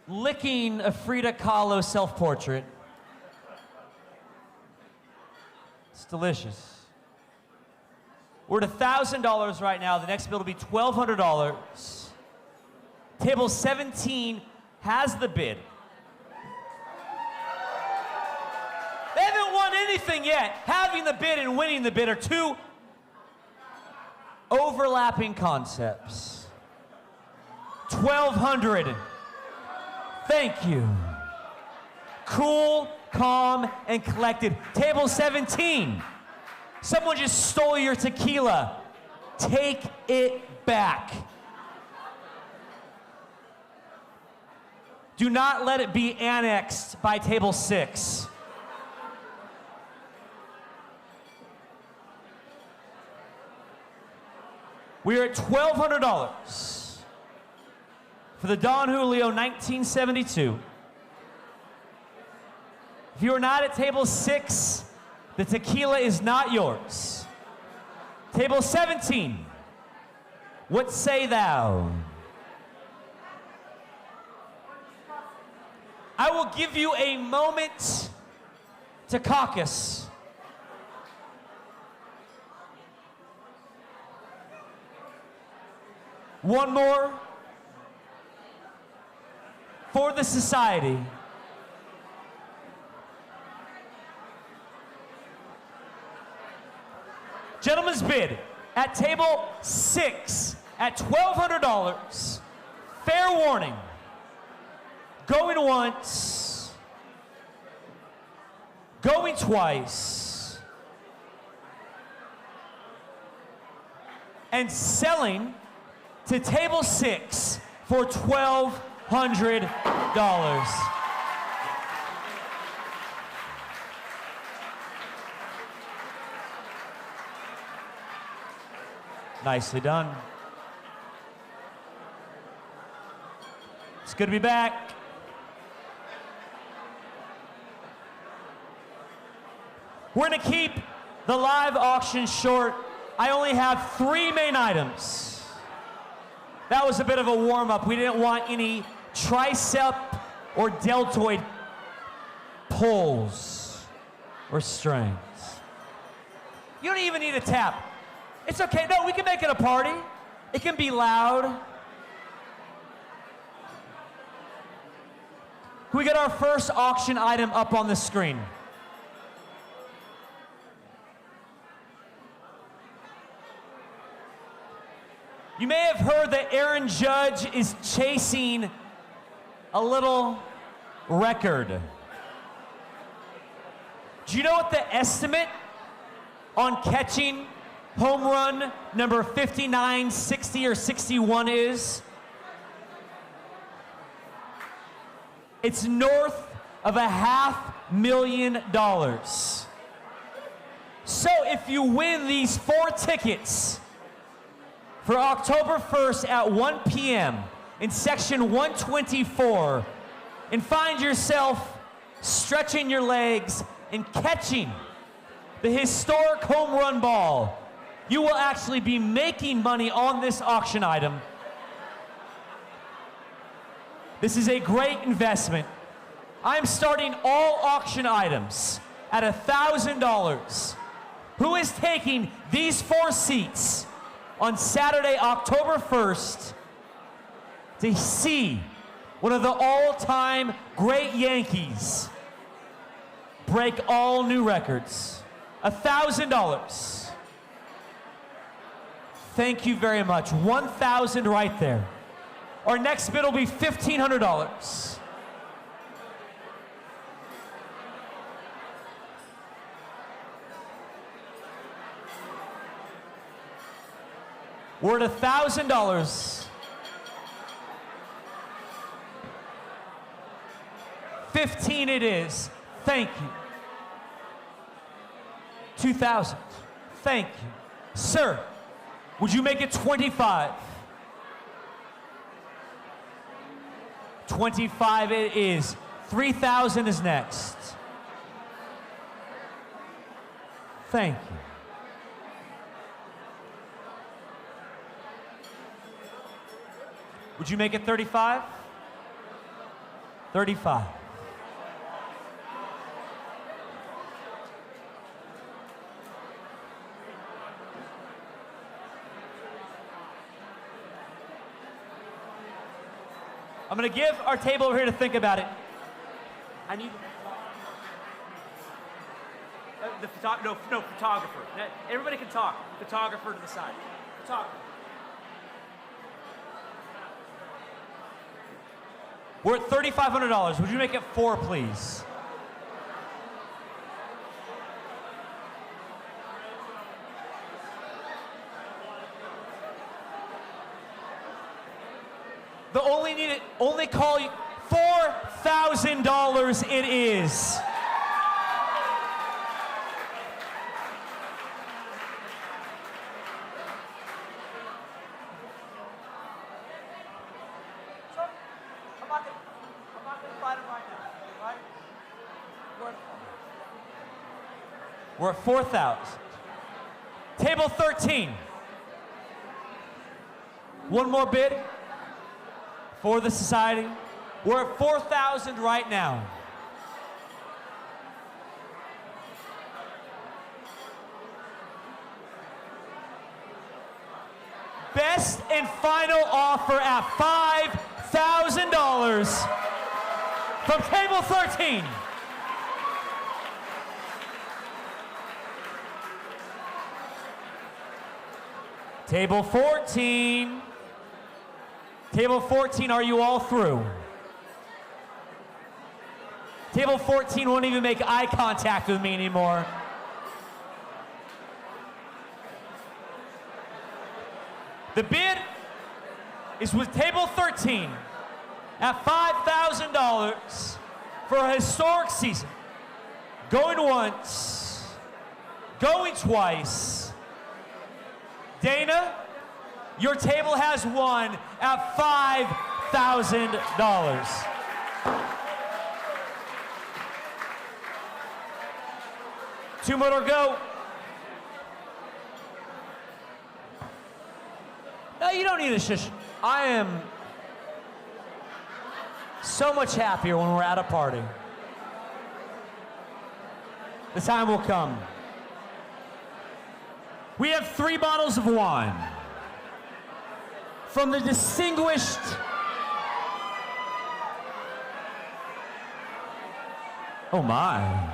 licking a Frida Kahlo self-portrait. It's delicious. We're at $1,000 right now. The next bill will be $1,200. Table 17 has the bid. They haven't won anything yet. Having the bid and winning the bid are two overlapping concepts. 1,200. Thank you. Cool, calm, and collected. Table 17. Someone just stole your tequila. Take it back. Do not let it be annexed by table 6. We are at $1,200 for the Don Julio 1972. If you are not at table 6, the tequila is not yours. Table 17, what say thou? I will give you a moment to caucus. One more for the society. Gentleman's bid at table 6 at $1,200. Fair warning. Going once. Going twice. And selling to table 6 for $1,200. Nicely done. It's good to be back. We're going to keep the live auction short. I only have 3 main items. That was a bit of a warm-up. We didn't want any tricep or deltoid pulls or strains. You don't even need a tap. It's okay. No, we can make it a party. It can be loud. Can we get our first auction item up on the screen? You may have heard that Aaron Judge is chasing a little record. Do you know what the estimate on catching home run number 59, 60, or 61 is? It's north of $500,000. So if you win these 4 tickets for October 1st at 1 p.m. in section 124 and find yourself stretching your legs and catching the historic home run ball, you will actually be making money on this auction item. This is a great investment. I'm starting all auction items at $1,000. Who is taking these 4 seats on Saturday, October 1st to see one of the all-time great Yankees break all new records? $1,000. Thank you very much. 1,000 right there. Our next bid will be $1,500. We're at $1,000. 15 it is. Thank you. 2,000. Thank you. Sir, would you make it 25? 25 it is. 3,000 is next. Thank you. Would you make it 35? 35. I'm going to give our table over here to think about it. I need no photographer. Everybody can talk. Photographer to the side. Photographer. We're at $3,500. Would you make it 4, please? Only call you $4,000 it is. I'm not gonna fight him right now, right? We're at 4,000. Table 13. One more bid for the society. We're at 4,000 right now. Best and final offer at $5,000 from table 13. Table 14. Table 14, are you all through? Table 14 won't even make eye contact with me anymore. The bid is with table 13 at $5,000 for a historic season. Going once, going twice. Dana, Your table has won at $5,000. Two more to go. No, you don't need a shush. I am so much happier when we're at a party. The time will come. We have 3 bottles of wine from the distinguished oh my.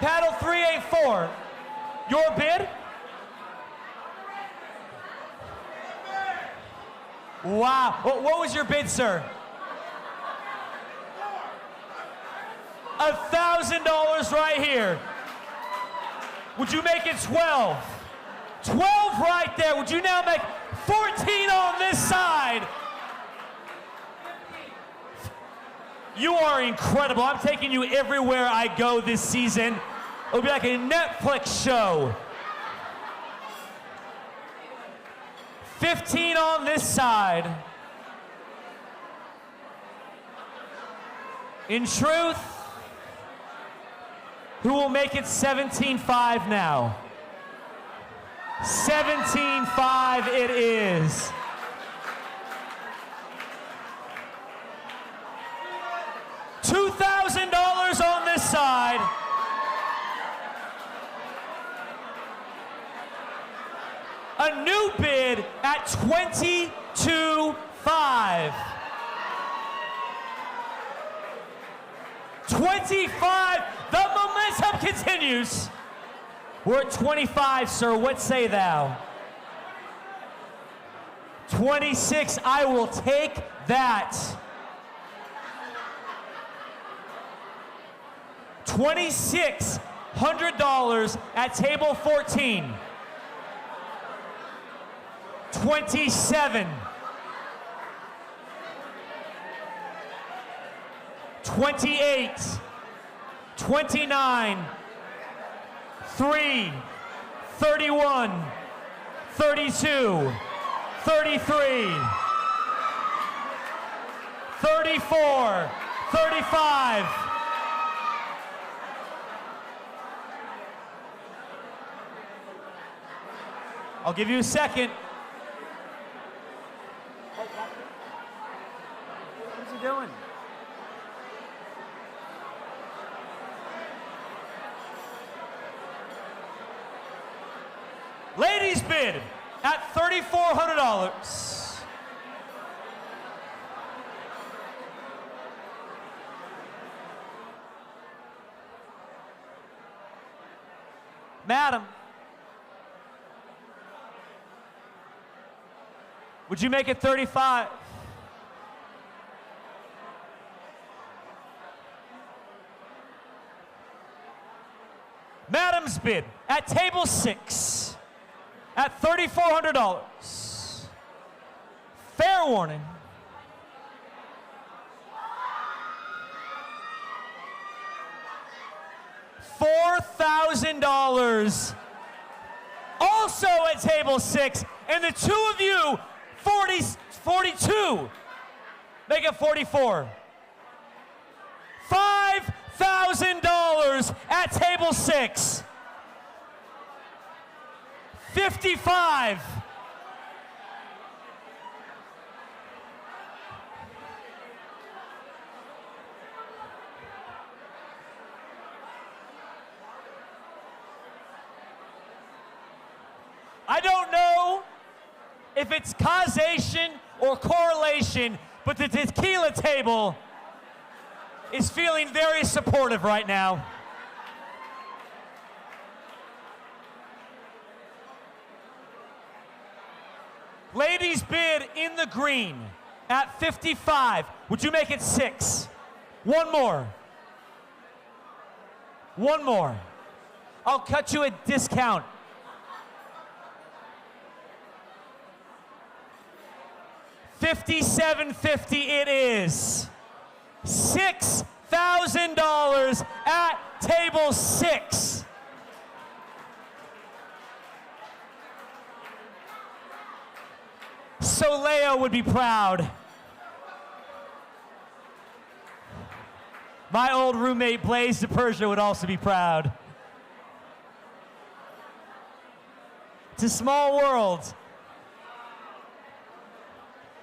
Paddle 384, your bid? Wow, what was your bid, sir? $1,000 right here. Would you make it 12? 12 right there. Would you now make 14 on this side? You are incredible. I'm taking you everywhere I go this season. It'll be like a Netflix show. 15 on this side. In truth, who will make it 17.5 now? 17.5 it is. $2,000 on this side. A new bid at 22.5. 25. The momentum continues. We're at 25, sir. What say thou? 26. I will take that. $2,600 at table 14. 27. 28. 29. 3. 31. 32. 33. 34. 35. I'll give you a second. What's he doing? Ladies bid at $3,400. Madam, would you make it 35? Madam's bid at table 6 at $3,400. Fair warning. $4,000. Also at table 6, and the two of you, 42. Make it 44. $5,000 at table 6. 55. I don't know if it's causation or correlation, but the tequila table is feeling very supportive right now. Ladies bid in the green at 55. Would you make it 6? One more. One more. I'll cut you a discount. $57.50 it is. $6,000 $6,000 at table 6. Soleo would be proud. My old roommate Blaze DePersia would also be proud. It's a small world.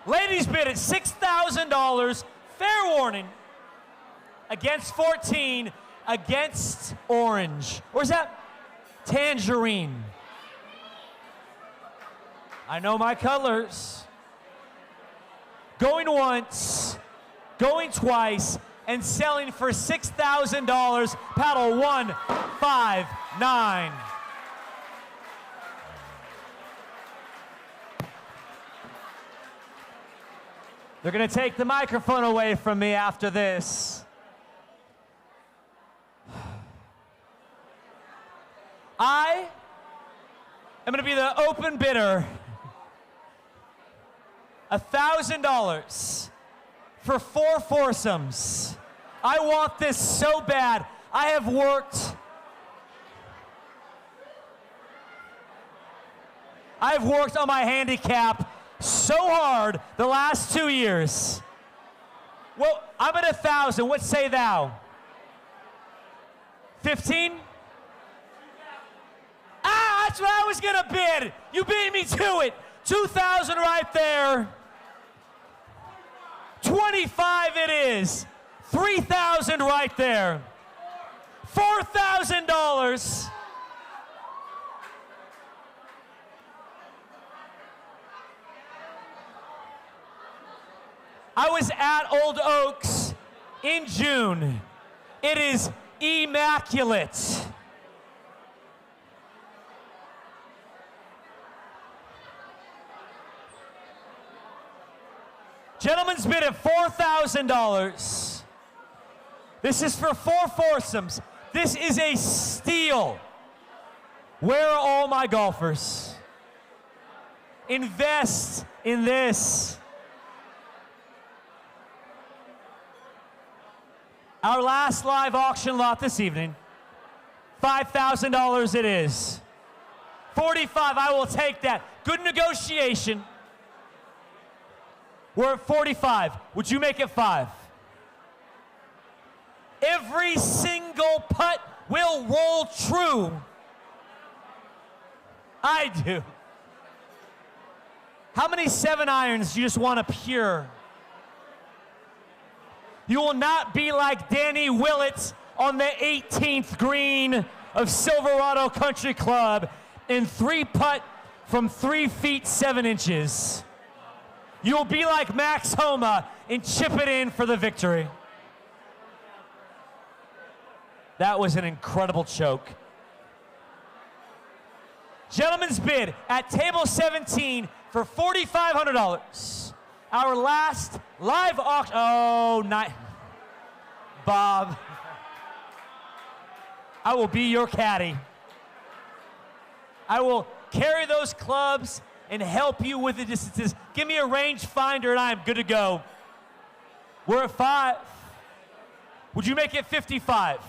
Ladies bid at $6,000. Fair warning. Against 14. Against orange. Or is that tangerine? I know my colors. Going once. Going twice. And selling for $6,000. Paddle 1, 5, 9. They're going to take the microphone away from me after this. I am going to be the open bidder. $1,000 for 4 foursomes. I want this so bad. I have worked on my handicap so hard the last 2 years. Well, I'm at 1,000. What say thou? 15? Ah, that's what I was gonna bid. You beat me to it. 2,000 right there. 25 it is. 3,000 right there. $4,000. I was at Old Oaks in June. It is immaculate. Gentlemen's bid at $4,000. This is for 4 foursomes. This is a steal. Where are all my golfers? Invest in this. Our last live auction lot this evening, $5,000 it is. 45, I will take that. Good negotiation. We're at 45. Would you make it 5? Every single putt will roll true. I do. How many 7-irons do you just want to pure? You will not be like Danny Willett on the 18th green of Silverado Country Club in 3-putt from 3 feet 7 inches. You'll be like Max Homa and chip it in for the victory. That was an incredible choke. Gentlemen's bid at table 17 for $4,500. Our last live auction. Oh, night. Bob. I will be your caddy. I will carry those clubs and help you with the distances. Give me a range finder and I am good to go. We're at 5. Would you make it 55?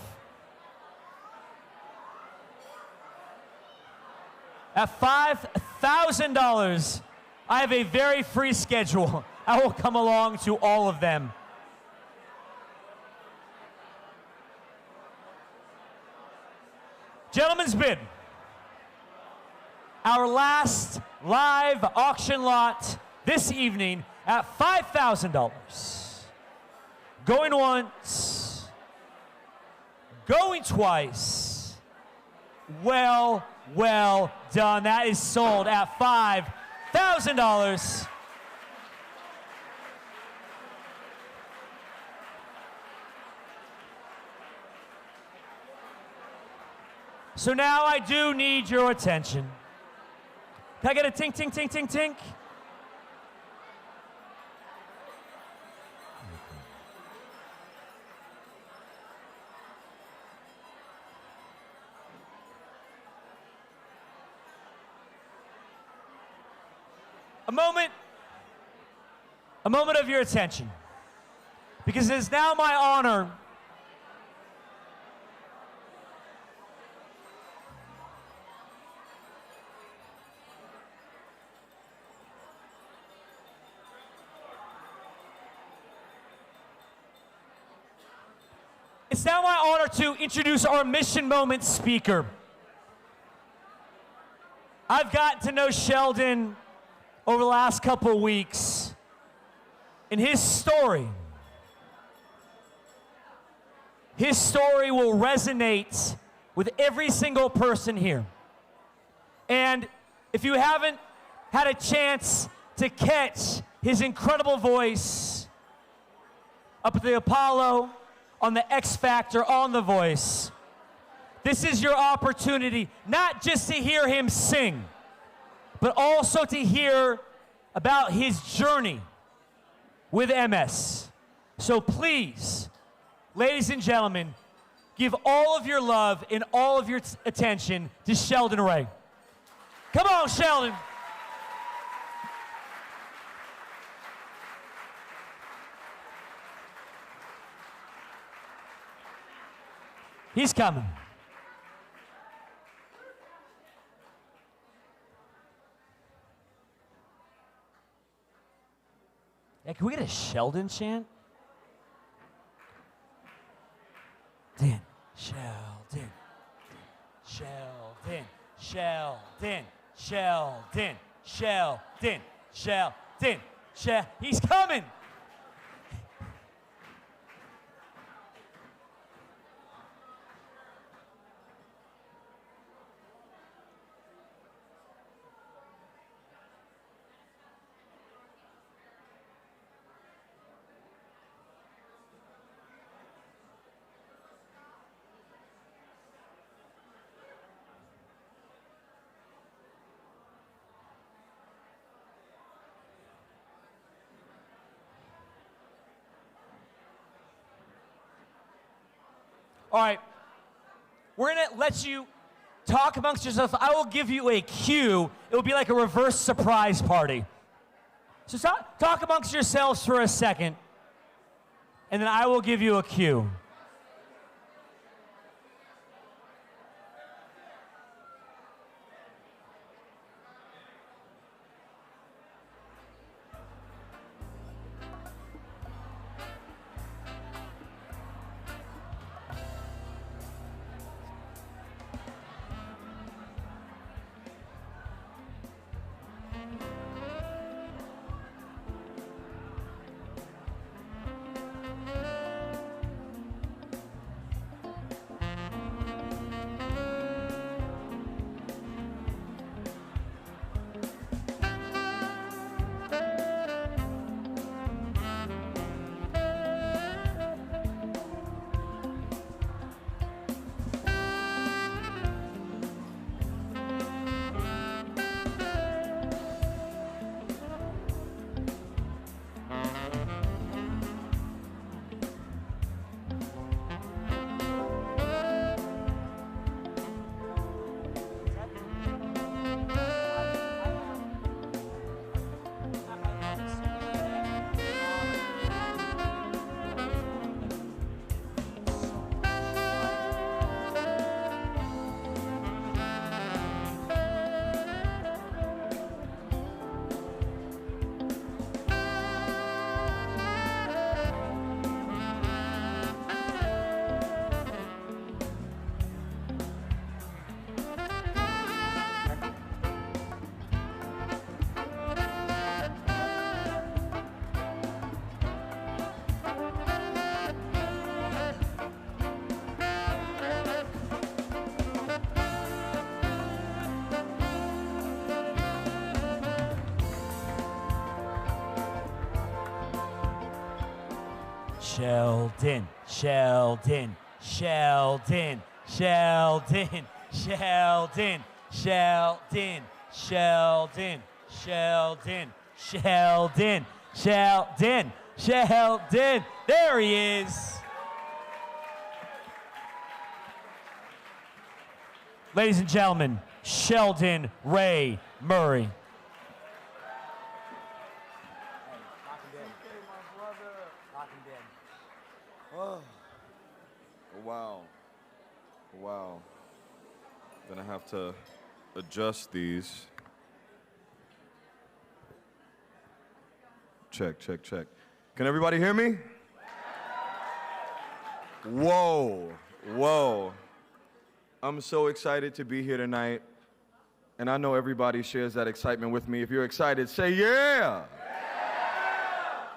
At $5,000, I have a very free schedule. I will come along to all of them. Gentlemen's bid. Our last live auction lot this evening at $5,000. Going once. Going twice. Well done. That is sold at $5,000. So now I do need your attention. Can I get a tink, tink, tink, tink, tink? A moment of your attention. Because it is now my honor It's now my honor to introduce our Mission Moment speaker. I've gotten to know Sheldon over the last couple of weeks, and his story will resonate with every single person here. And if you haven't had a chance to catch his incredible voice up at the Apollo, on the X Factor, on The Voice, this is your opportunity not just to hear him sing, but also to hear about his journey with MS. So please, ladies and gentlemen, give all of your love and all of your attention to Sheldon Ray. Come on, Sheldon. He's coming. Yeah, can we get a Sheldon chant? Dan, Sheldon, Sheldon, Sheldon, Sheldon, Sheldon, Sheldon, Sheldon. He's coming. All right, we're gonna let you talk amongst yourselves. I will give you a cue. It will be like a reverse surprise party. So talk amongst yourselves for a second, and then I will give you a cue. Sheldon, Sheldon, Sheldon, Sheldon, Sheldon, Sheldon, Sheldon, Sheldon, Sheldon, Sheldon, Sheldon. There he is. Ladies and gentlemen, Sheldon Ray Murray. Wow. Wow. Gonna have to adjust these. Check, check, check. Can everybody hear me? Whoa, whoa. I'm so excited to be here tonight, and I know everybody shares that excitement with me. If you're excited, say yeah!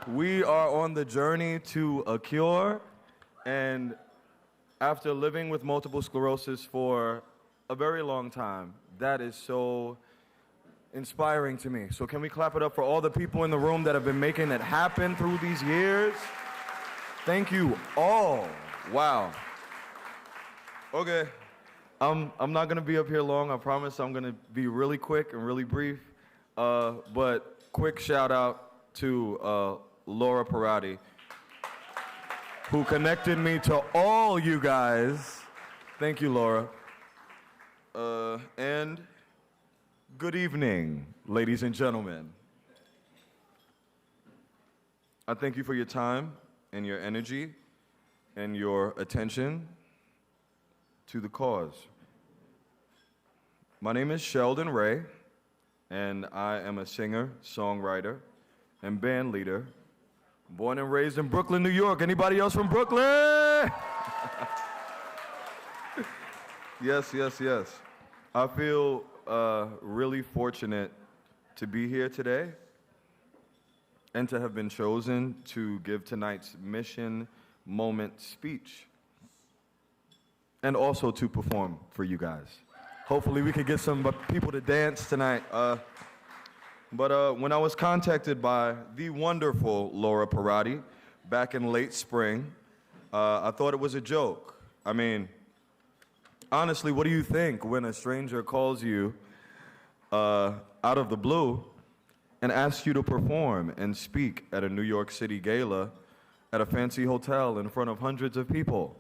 We are on the journey to a cure, and after living with multiple sclerosis for a very long time, that is so inspiring to me. So can we clap it up for all the people in the room that have been making it happen through these years? Thank you all. Wow. Okay, I'm not gonna be up here long. I promise I'm gonna be really quick and really brief. But quick shout out to Laura Parati, who connected me to all you guys. Thank you, Laura. And good evening, ladies and gentlemen. I thank you for your time and your energy and your attention to the cause. My name is Sheldon Ray, and I am a singer, songwriter, and band leader, born and raised in Brooklyn, New York. Anybody else from Brooklyn? Yes, yes, yes. I feel really fortunate to be here today and to have been chosen to give tonight's mission moment speech and also to perform for you guys. Hopefully we could get some people to dance tonight. But when I was contacted by the wonderful Laura Parati back in late spring, I thought it was a joke. I mean, honestly, what do you think when a stranger calls you out of the blue and asks you to perform and speak at a New York City gala at a fancy hotel in front of hundreds of people?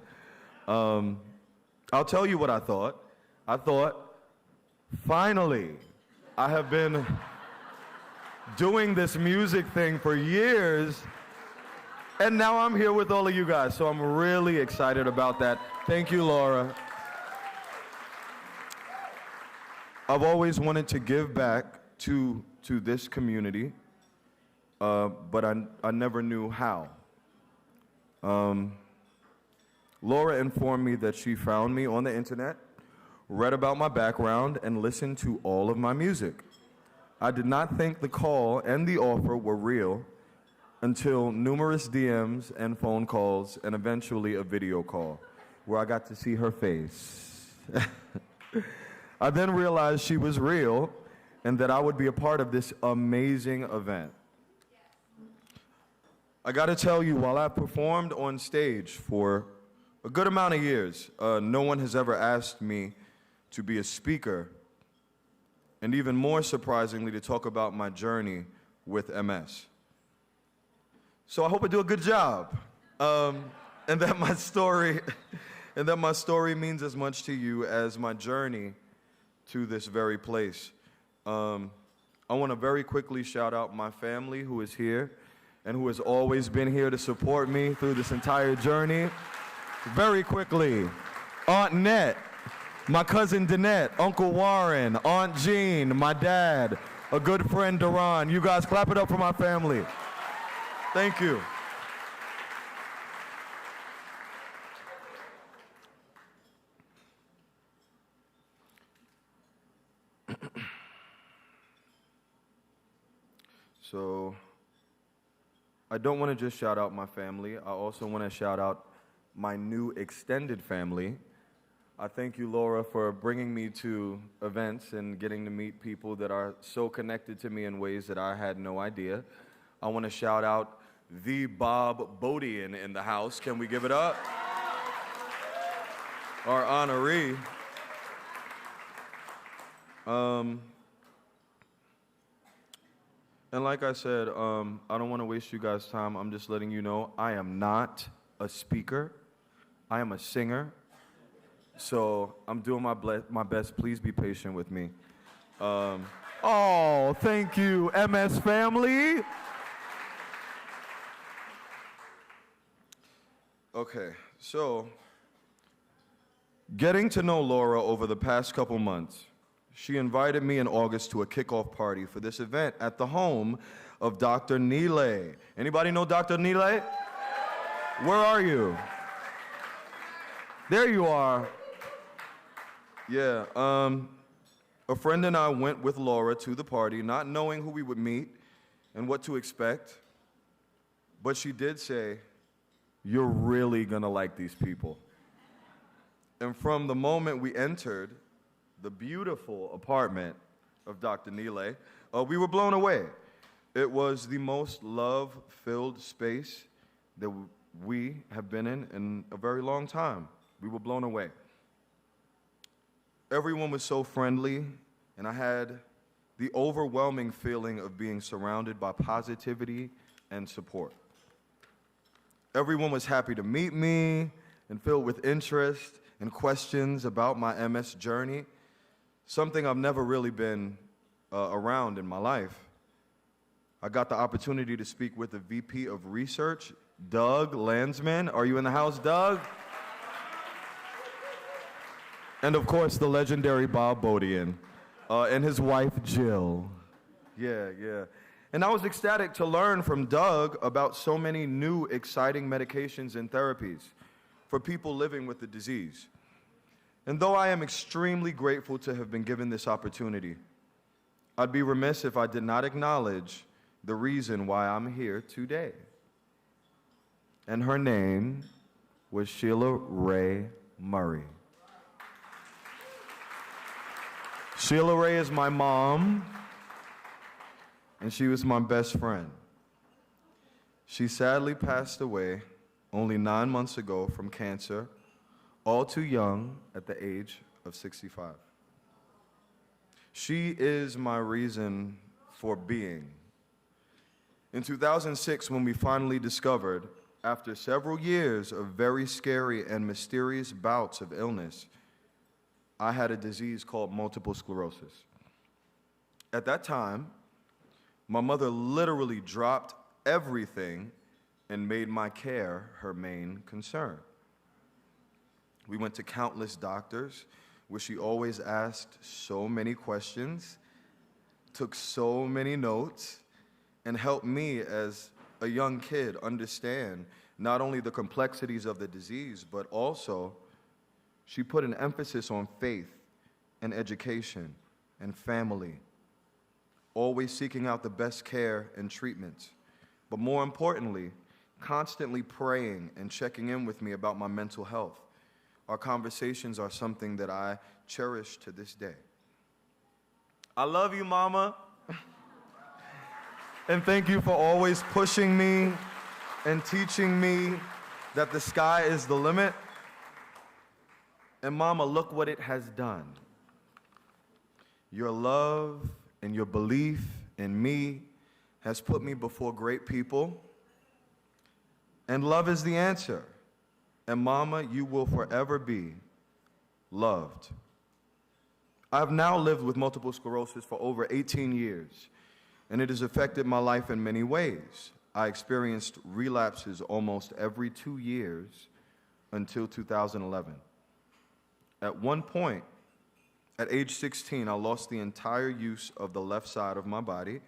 I'll tell you what I thought. I thought, finally, I have been doing this music thing for years, and now I'm here with all of you guys, so I'm really excited about that. Thank you, Laura. I've always wanted to give back to this community, but I never knew how. Laura informed me that she found me on the internet, read about my background, and listened to all of my music. I did not think the call and the offer were real until numerous DMs and phone calls and eventually a video call where I got to see her face. I then realized she was real and that I would be a part of this amazing event. I gotta tell you, while I performed on stage for a good amount of years, no one has ever asked me to be a speaker, and even more surprisingly, to talk about my journey with MS. So I hope I do a good job, and that my story means as much to you as my journey to this very place. I want to very quickly shout out my family who is here and who has always been here to support me through this entire journey. Very quickly, Aunt Nett, my cousin Danette, Uncle Warren, Aunt Jean, my dad, a good friend Duran. You guys clap it up for my family. Thank you. So, I don't want to just shout out my family. I also want to shout out my new extended family. I thank you, Laura, for bringing me to events and getting to meet people that are so connected to me in ways that I had no idea. I want to shout out the Bob Bodian in the house. Can we give it up? Our honoree. And like I said, I don't want to waste you guys' time. I'm just letting you know I am not a speaker. I am a singer. So I'm doing my best. Please be patient with me. Oh, thank you, MS family. Okay, so getting to know Laura over the past couple months, she invited me in August to a kickoff party for this event at the home of Dr. Neelay. Anybody know Dr. Neelay? Where are you? There you are. Yeah, a friend and I went with Laura to the party, not knowing who we would meet and what to expect. But she did say, "You're really gonna like these people." And from the moment we entered the beautiful apartment of Dr. Nile, we were blown away. It was the most love-filled space that we have been in a very long time. We were blown away. Everyone was so friendly, and I had the overwhelming feeling of being surrounded by positivity and support. Everyone was happy to meet me and filled with interest and questions about my MS journey, something I've never really been around in my life. I got the opportunity to speak with the VP of Research, Doug Landsman. Are you in the house, Doug? And of course, the legendary Bob Bodian and his wife, Jill. Yeah. And I was ecstatic to learn from Doug about so many new, exciting medications and therapies for people living with the disease. And though I am extremely grateful to have been given this opportunity, I'd be remiss if I did not acknowledge the reason why I'm here today. And her name was Sheila Ray Murray. Sheila Ray is my mom, and she was my best friend. She sadly passed away only 9 months ago from cancer, all too young at the age of 65. She is my reason for being. In 2006, when we finally discovered, after several years of very scary and mysterious bouts of illness, I had a disease called multiple sclerosis. At that time, my mother literally dropped everything and made my care her main concern. We went to countless doctors, where she always asked so many questions, took so many notes, and helped me as a young kid understand not only the complexities of the disease, but also she put an emphasis on faith and education and family, always seeking out the best care and treatments, but more importantly, constantly praying and checking in with me about my mental health. Our conversations are something that I cherish to this day. I love you, Mama. And thank you for always pushing me and teaching me that the sky is the limit. And Mama, look what it has done. Your love and your belief in me has put me before great people. And love is the answer. And Mama, you will forever be loved. I've now lived with multiple sclerosis for over 18 years, and it has affected my life in many ways. I experienced relapses almost every 2 years until 2011. At one point, at age 16, I lost the entire use of the left side of my body.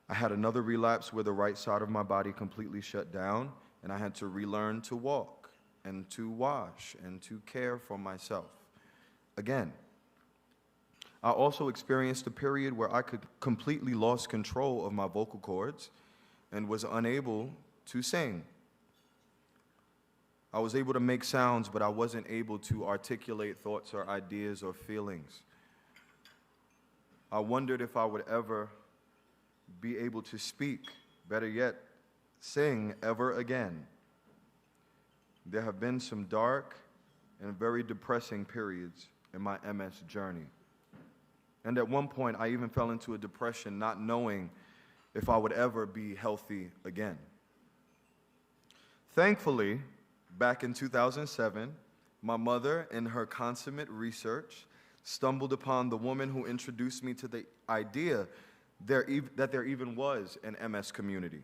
I had another relapse where the right side of my body completely shut down, and I had to relearn to walk and to wash and to care for myself again. I also experienced a period where I completely lost control of my vocal cords and was unable to sing. I was able to make sounds, but I wasn't able to articulate thoughts or ideas or feelings. I wondered if I would ever be able to speak, better yet, sing ever again. There have been some dark and very depressing periods in my MS journey. And at one point, I even fell into a depression, not knowing if I would ever be healthy again. Thankfully, back in 2007, my mother, in her consummate research, stumbled upon the woman who introduced me to the idea that there even was an MS community.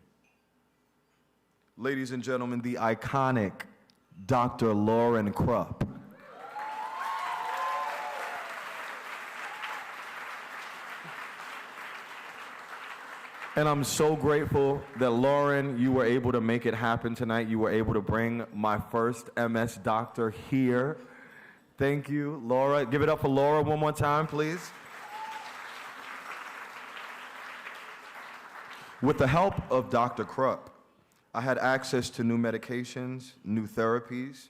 Ladies and gentlemen, the iconic Dr. Lauren Krupp. And I'm so grateful that, Lauren, you were able to make it happen tonight. You were able to bring my first MS doctor here. Thank you, Laura. Give it up for Laura one more time, please. With the help of Dr. Krupp, I had access to new medications, new therapies,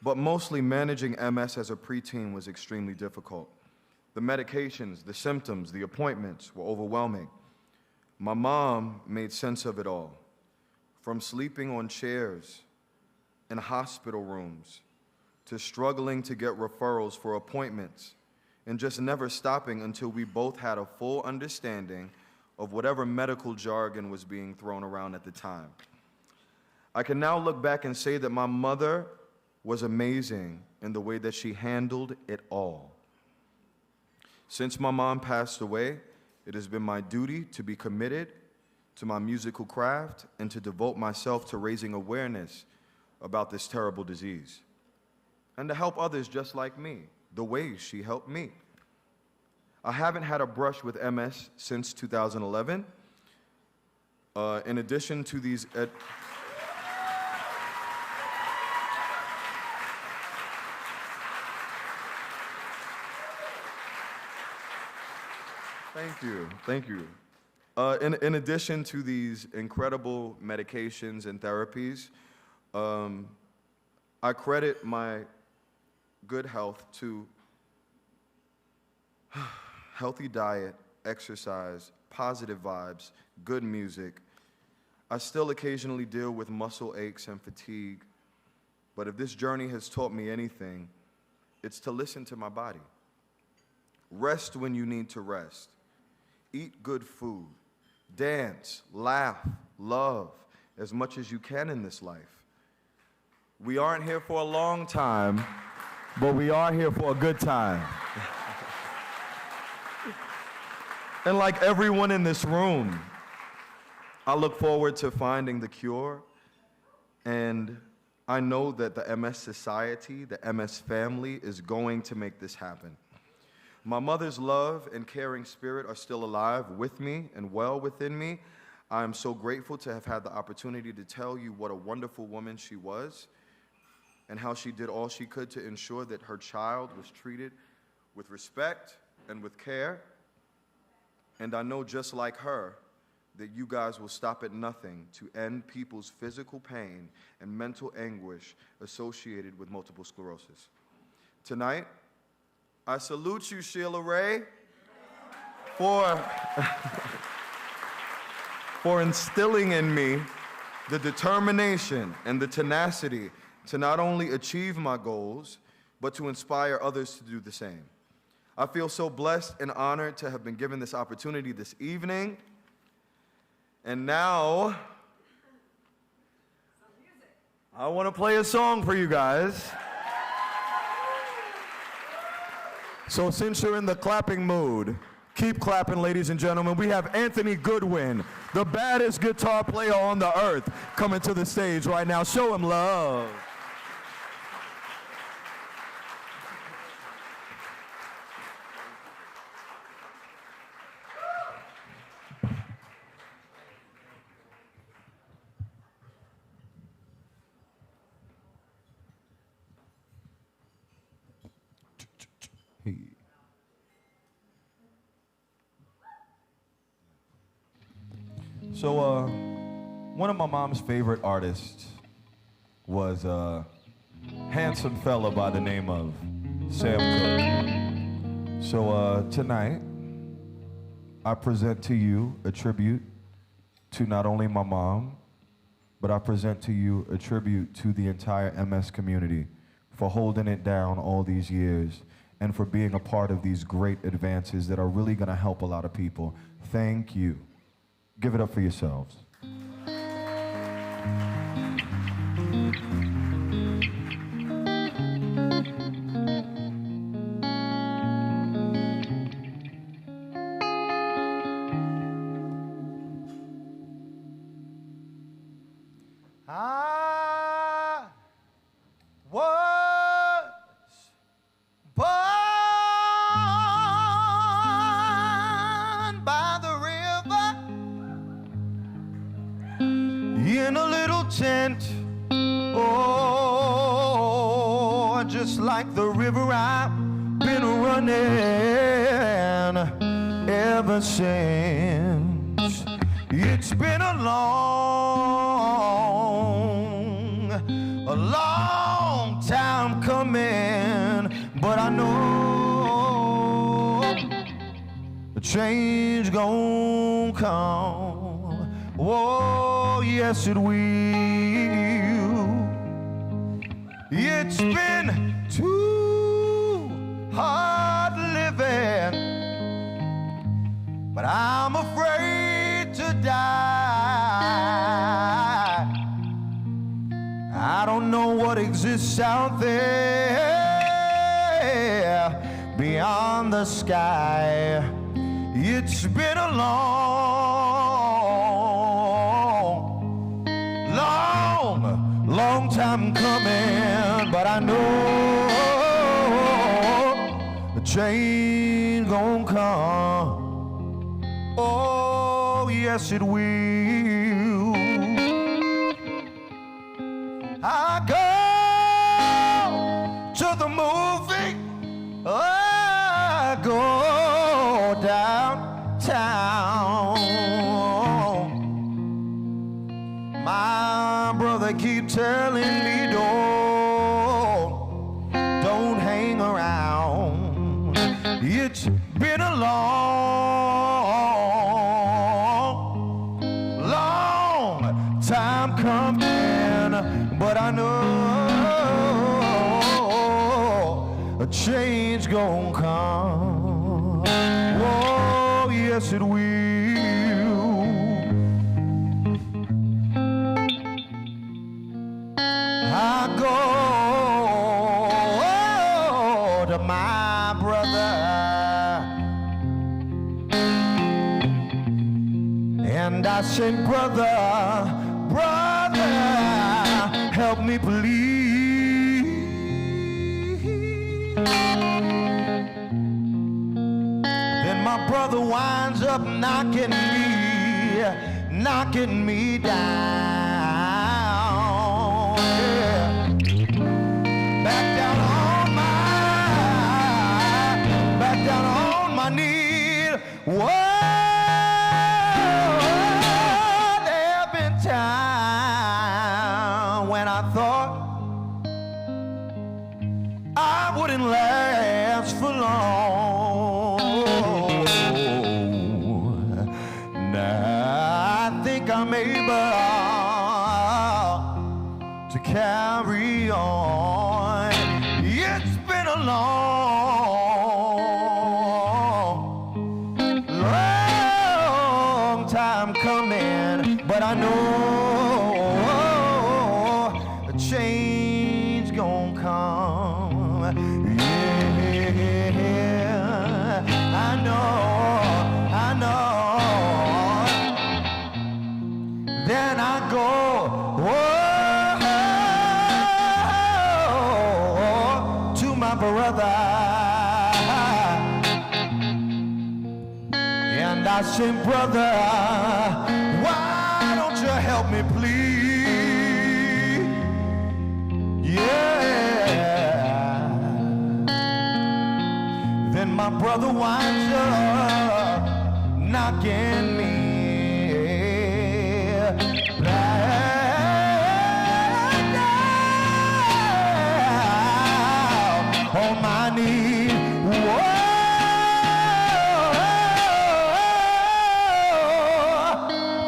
but mostly managing MS as a preteen was extremely difficult. The medications, the symptoms, the appointments were overwhelming. My mom made sense of it all, from sleeping on chairs in hospital rooms to struggling to get referrals for appointments and just never stopping until we both had a full understanding of whatever medical jargon was being thrown around at the time. I can now look back and say that my mother was amazing in the way that she handled it all. Since my mom passed away, it has been my duty to be committed to my musical craft and to devote myself to raising awareness about this terrible disease and to help others just like me, the way she helped me. I haven't had a brush with MS since 2011. In addition to these... Thank you. In addition to these incredible medications and therapies, I credit my good health to healthy diet, exercise, positive vibes, good music. I still occasionally deal with muscle aches and fatigue, but if this journey has taught me anything, it's to listen to my body. Rest when you need to rest. Eat good food. Dance, laugh, love as much as you can in this life. We aren't here for a long time, but we are here for a good time. And like everyone in this room, I look forward to finding the cure, and I know that the MS Society, the MS family, is going to make this happen. My mother's love and caring spirit are still alive with me and well within me. I am so grateful to have had the opportunity to tell you what a wonderful woman she was and how she did all she could to ensure that her child was treated with respect and with care. And I know, just like her, that you guys will stop at nothing to end people's physical pain and mental anguish associated with multiple sclerosis. Tonight, I salute you, Sheila Ray, for instilling in me the determination and the tenacity to not only achieve my goals, but to inspire others to do the same. I feel so blessed and honored to have been given this opportunity this evening. And now, I want to play a song for you guys. So since you're in the clapping mood, keep clapping, ladies and gentlemen. We have Anthony Goodwin, the baddest guitar player on the earth, coming to the stage right now. Show him love. So, one of my mom's favorite artists was a handsome fella by the name of Sam Cooke. So, tonight, I present to you a tribute to not only my mom, but I present to you a tribute to the entire MS community for holding it down all these years and for being a part of these great advances that are really going to help a lot of people. Thank you. Give it up for yourselves. I was born innocent. Oh, just like the river I've been running ever since. It's been a long time coming, but I know the change gon' come. Oh, yes it will. It's been too hard living, but I'm afraid to die. I don't know what exists out there beyond the sky. It's been a long time coming, but I know the change gon' come. Oh, yes it will. I go to the movie, I go downtown. My brother keep telling me don't hang around. It's been a long time coming, but I know a change gon' come. Oh, yes it will. I go to my brother and I say, brother, help me please. Then my brother winds up knocking me down. Yeah. Back down on my knees. Whoa, there have been times when I thought I wouldn't last for long. Now I think I'm able to carry on. It's been a long time coming, but I know a change gon' come. Yeah, I know. Then I go to my brother and I say, brother, why don't you help me please? Yeah. Then my brother winds up knocking me on my knees. Whoa,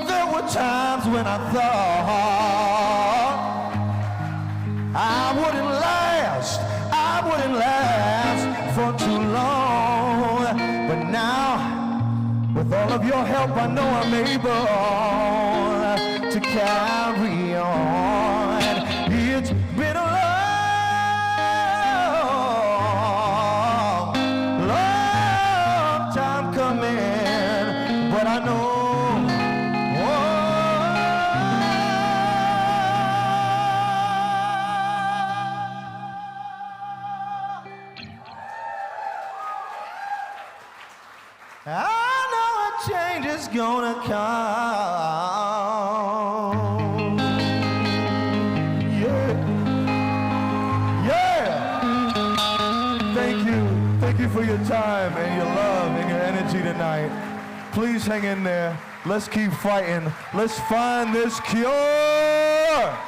there were times when I thought I wouldn't last for too long. But now, with all of your help, I know I'm able to carry on. It's been a long time coming, but I know. I know a change is gonna come. energy tonight. Please hang in there. Let's keep fighting. Let's find this cure.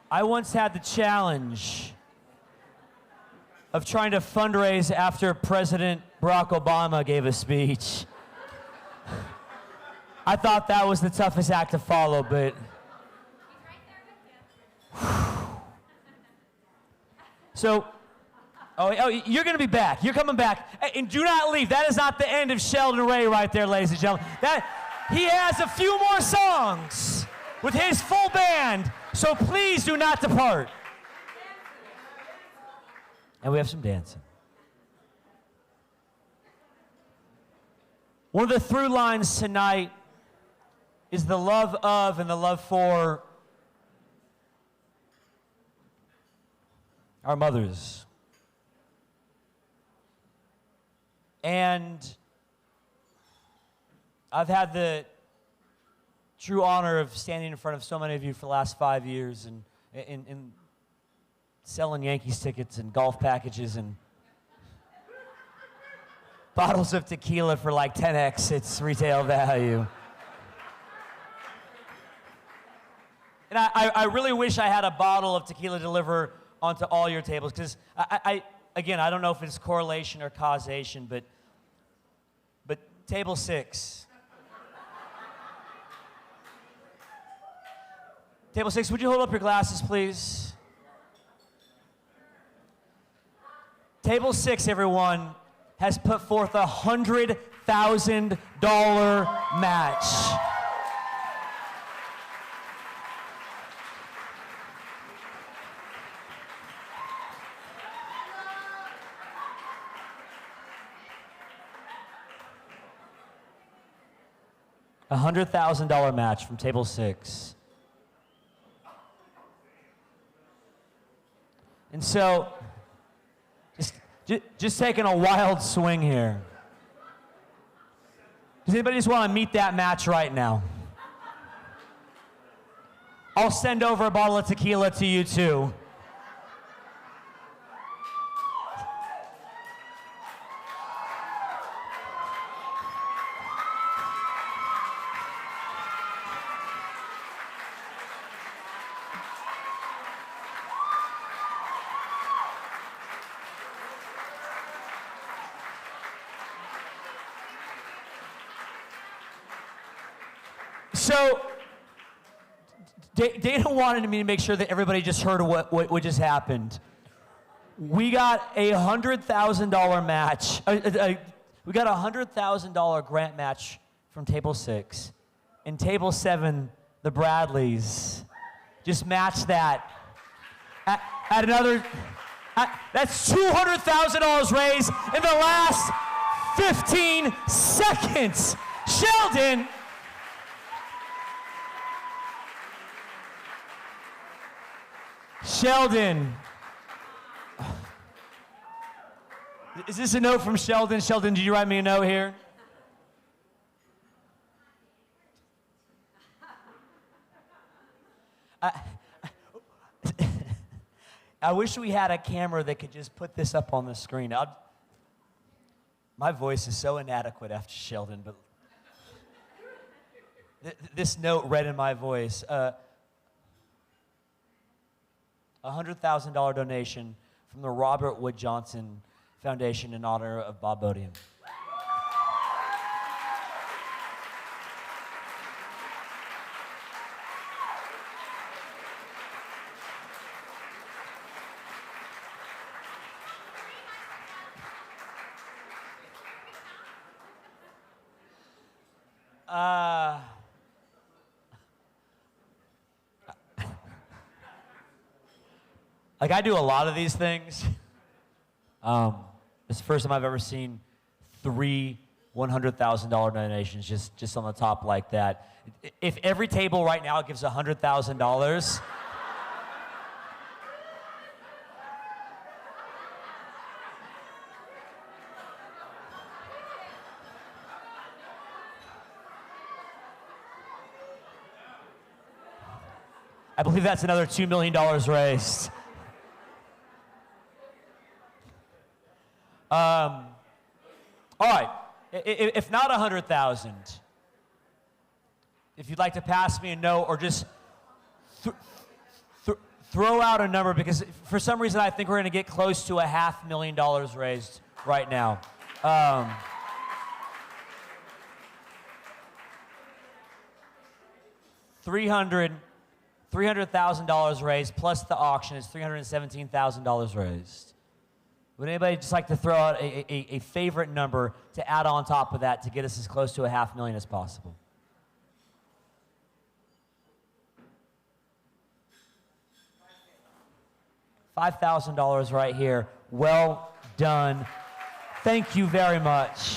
I once had the challenge of trying to fundraise after President Barack Obama gave a speech. I thought that was the toughest act to follow, but... So, oh, you're going to be back. You're coming back. And do not leave. That is not the end of Sheldon Ray right there, ladies and gentlemen. He has a few more songs with his full band. So please do not depart. And we have some dancing. One of the through lines tonight is the love of and the love for our mothers. And I've had the true honor of standing in front of so many of you for the last 5 years and selling Yankees tickets and golf packages and bottles of tequila for like 10x its retail value. And I really wish I had a bottle of tequila deliver onto all your tables, because again, I don't know if it's correlation or causation, but table 6. Table 6, would you hold up your glasses, please? Table 6, everyone, has put forth a $100,000 match. A $100,000 match from Table 6. And so, just taking a wild swing here. Does anybody just want to meet that match right now? I'll send over a bottle of tequila to you too. So, Dana wanted me to make sure that everybody just heard what just happened. We got a $100,000 match. We got a $100,000 grant match from Table 6. And Table 7, the Bradleys, just matched that at another. That's $200,000 raised in the last 15 seconds. Sheldon. Sheldon. Is this a note from Sheldon? Sheldon, did you write me a note here? I wish we had a camera that could just put this up on the screen. My voice is so inadequate after Sheldon, but this note read in my voice. $100,000 donation from the Robert Wood Johnson Foundation in honor of Bob Bodian. Like, I do a lot of these things. It's the first time I've ever seen 3 $100,000 donations just on the top like that. If every table right now gives $100,000, I believe that's another $2 million raised. All right, if not 100,000, if you'd like to pass me a note or just throw out a number, because for some reason I think we're going to get close to $500,000 raised right now. $300,000 raised plus the auction is $317,000 raised. Would anybody just like to throw out a favorite number to add on top of that to get us as close to $500,000 as possible? $5,000 right here. Well done. Thank you very much.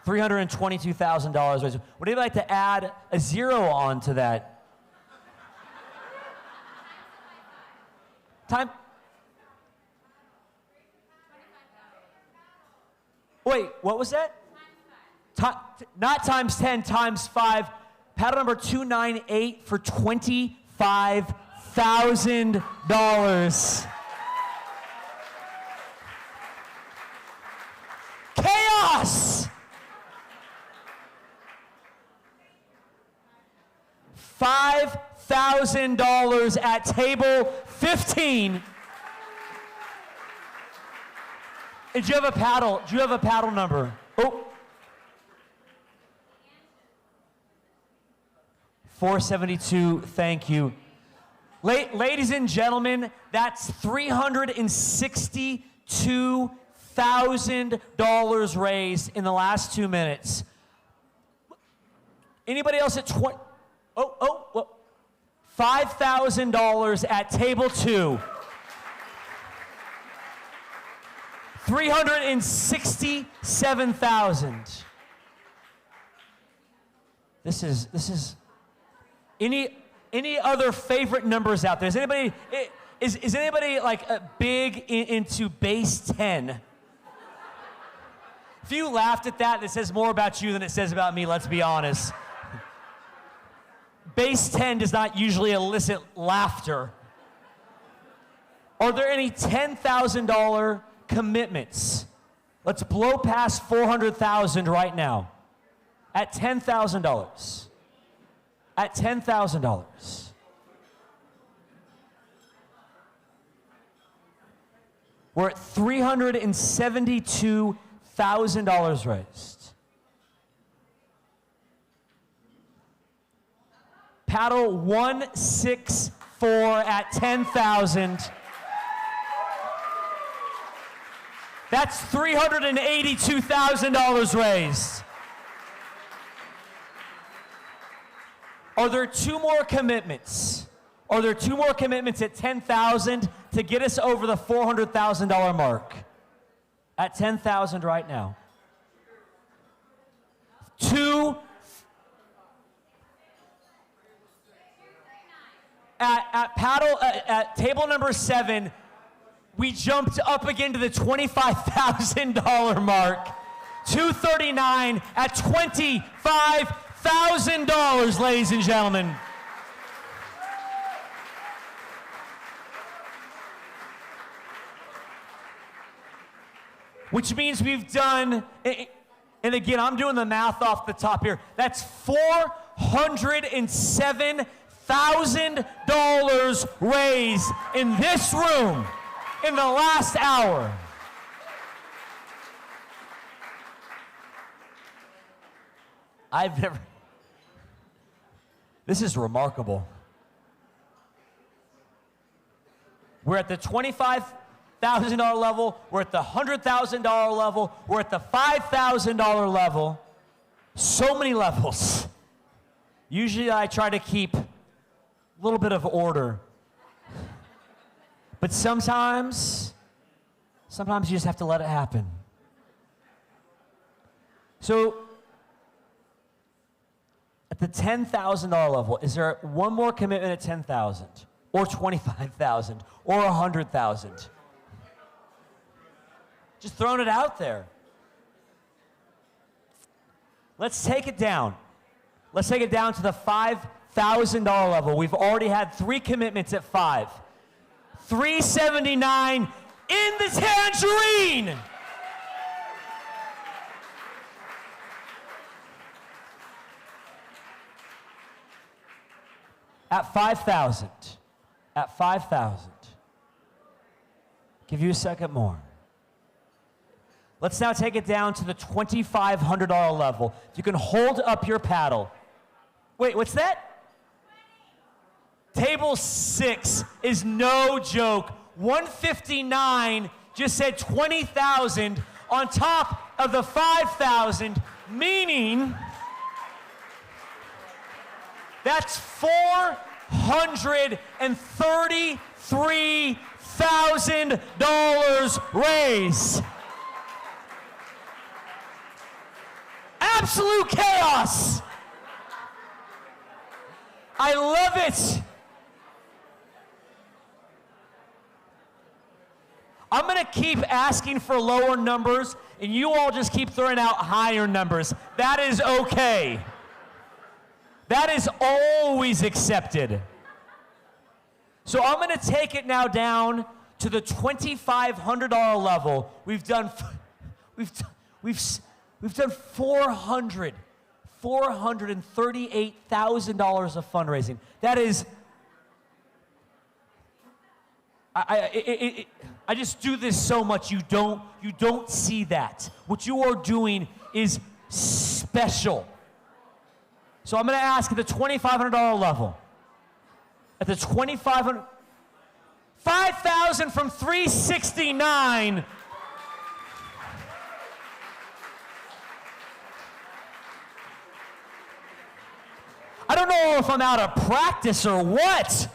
$322,000 raised. Would anybody like to add a zero on to that? Time. Wait, what was that? Not times 10, times 5. Paddle number 298 for $25,000. Chaos! $5,000 at table 15. Do you have a paddle? Do you have a paddle number? Oh. 472, thank you. Ladies and gentlemen, that's $362,000 raised in the last 2 minutes. Anybody else at 20? $5,000 at table 2. $367,000. This is any other favorite numbers out there? Is anybody like big into base 10? If you laughed at that, it says more about you than it says about me, let's be honest. Base 10 does not usually elicit laughter. Are there any $10,000 commitments? Let's blow past $400,000 right now. At $10,000. At $10,000. We're at $372,000 raised. Paddle 164 at $10,000. That's $382,000 raised. Are there 2 more commitments? Are there 2 more commitments at $10,000 to get us over the $400,000 mark? At $10,000 right now. 2. At table number 7, we jumped up again to the $25,000 mark. 239 at $25,000, ladies and gentlemen. Which means we've done, and again, I'm doing the math off the top here. That's $407,000 raised in this room in the last hour. This is remarkable. We're at the $25,000 level, we're at the $100,000 level, we're at the $5,000 level. So many levels. Usually I try to keep a little bit of order. But sometimes Sometimes you just have to let it happen. So, at the $10,000 level, is there one more commitment at $10,000, or $25,000, or $100,000? Just throwing it out there. Let's take it down. Let's take it down to the $5,000 level. We've already had 3 commitments at 5. $379 in the tangerine. At 5,000. At 5,000. Give you a second more. Let's now take it down to the $2,500 level. You can hold up your paddle. Wait, what's that? Table 6 is no joke. 159 just said 20,000 on top of the 5,000, meaning that's $433,000 raised. Absolute chaos. I love it. I'm going to keep asking for lower numbers, and you all just keep throwing out higher numbers. That is okay. That is always accepted. So I'm going to take it now down to the $2,500 level. We've done $438,000 of fundraising. That is, I just do this so much. You don't see that. What you are doing is special. So I'm going to ask at the $2,500 level. At the $2,500, 5,000 from 369. I don't know if I'm out of practice or what.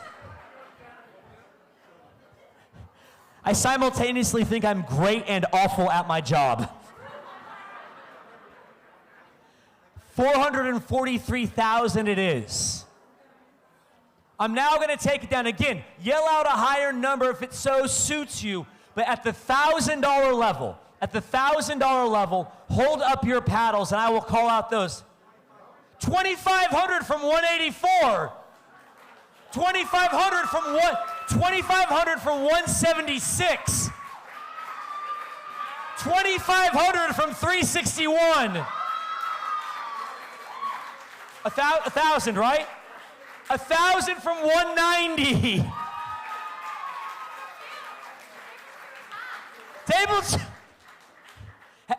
I simultaneously think I'm great and awful at my job. 443,000 it is. I'm now going to take it down again. Yell out a higher number if it so suits you, but at the $1,000 level, hold up your paddles and I will call out those. 2,500 from 184. 2,500 from 176. 2,500 from 361. 1,000, right? 1,000 from 190. Tables.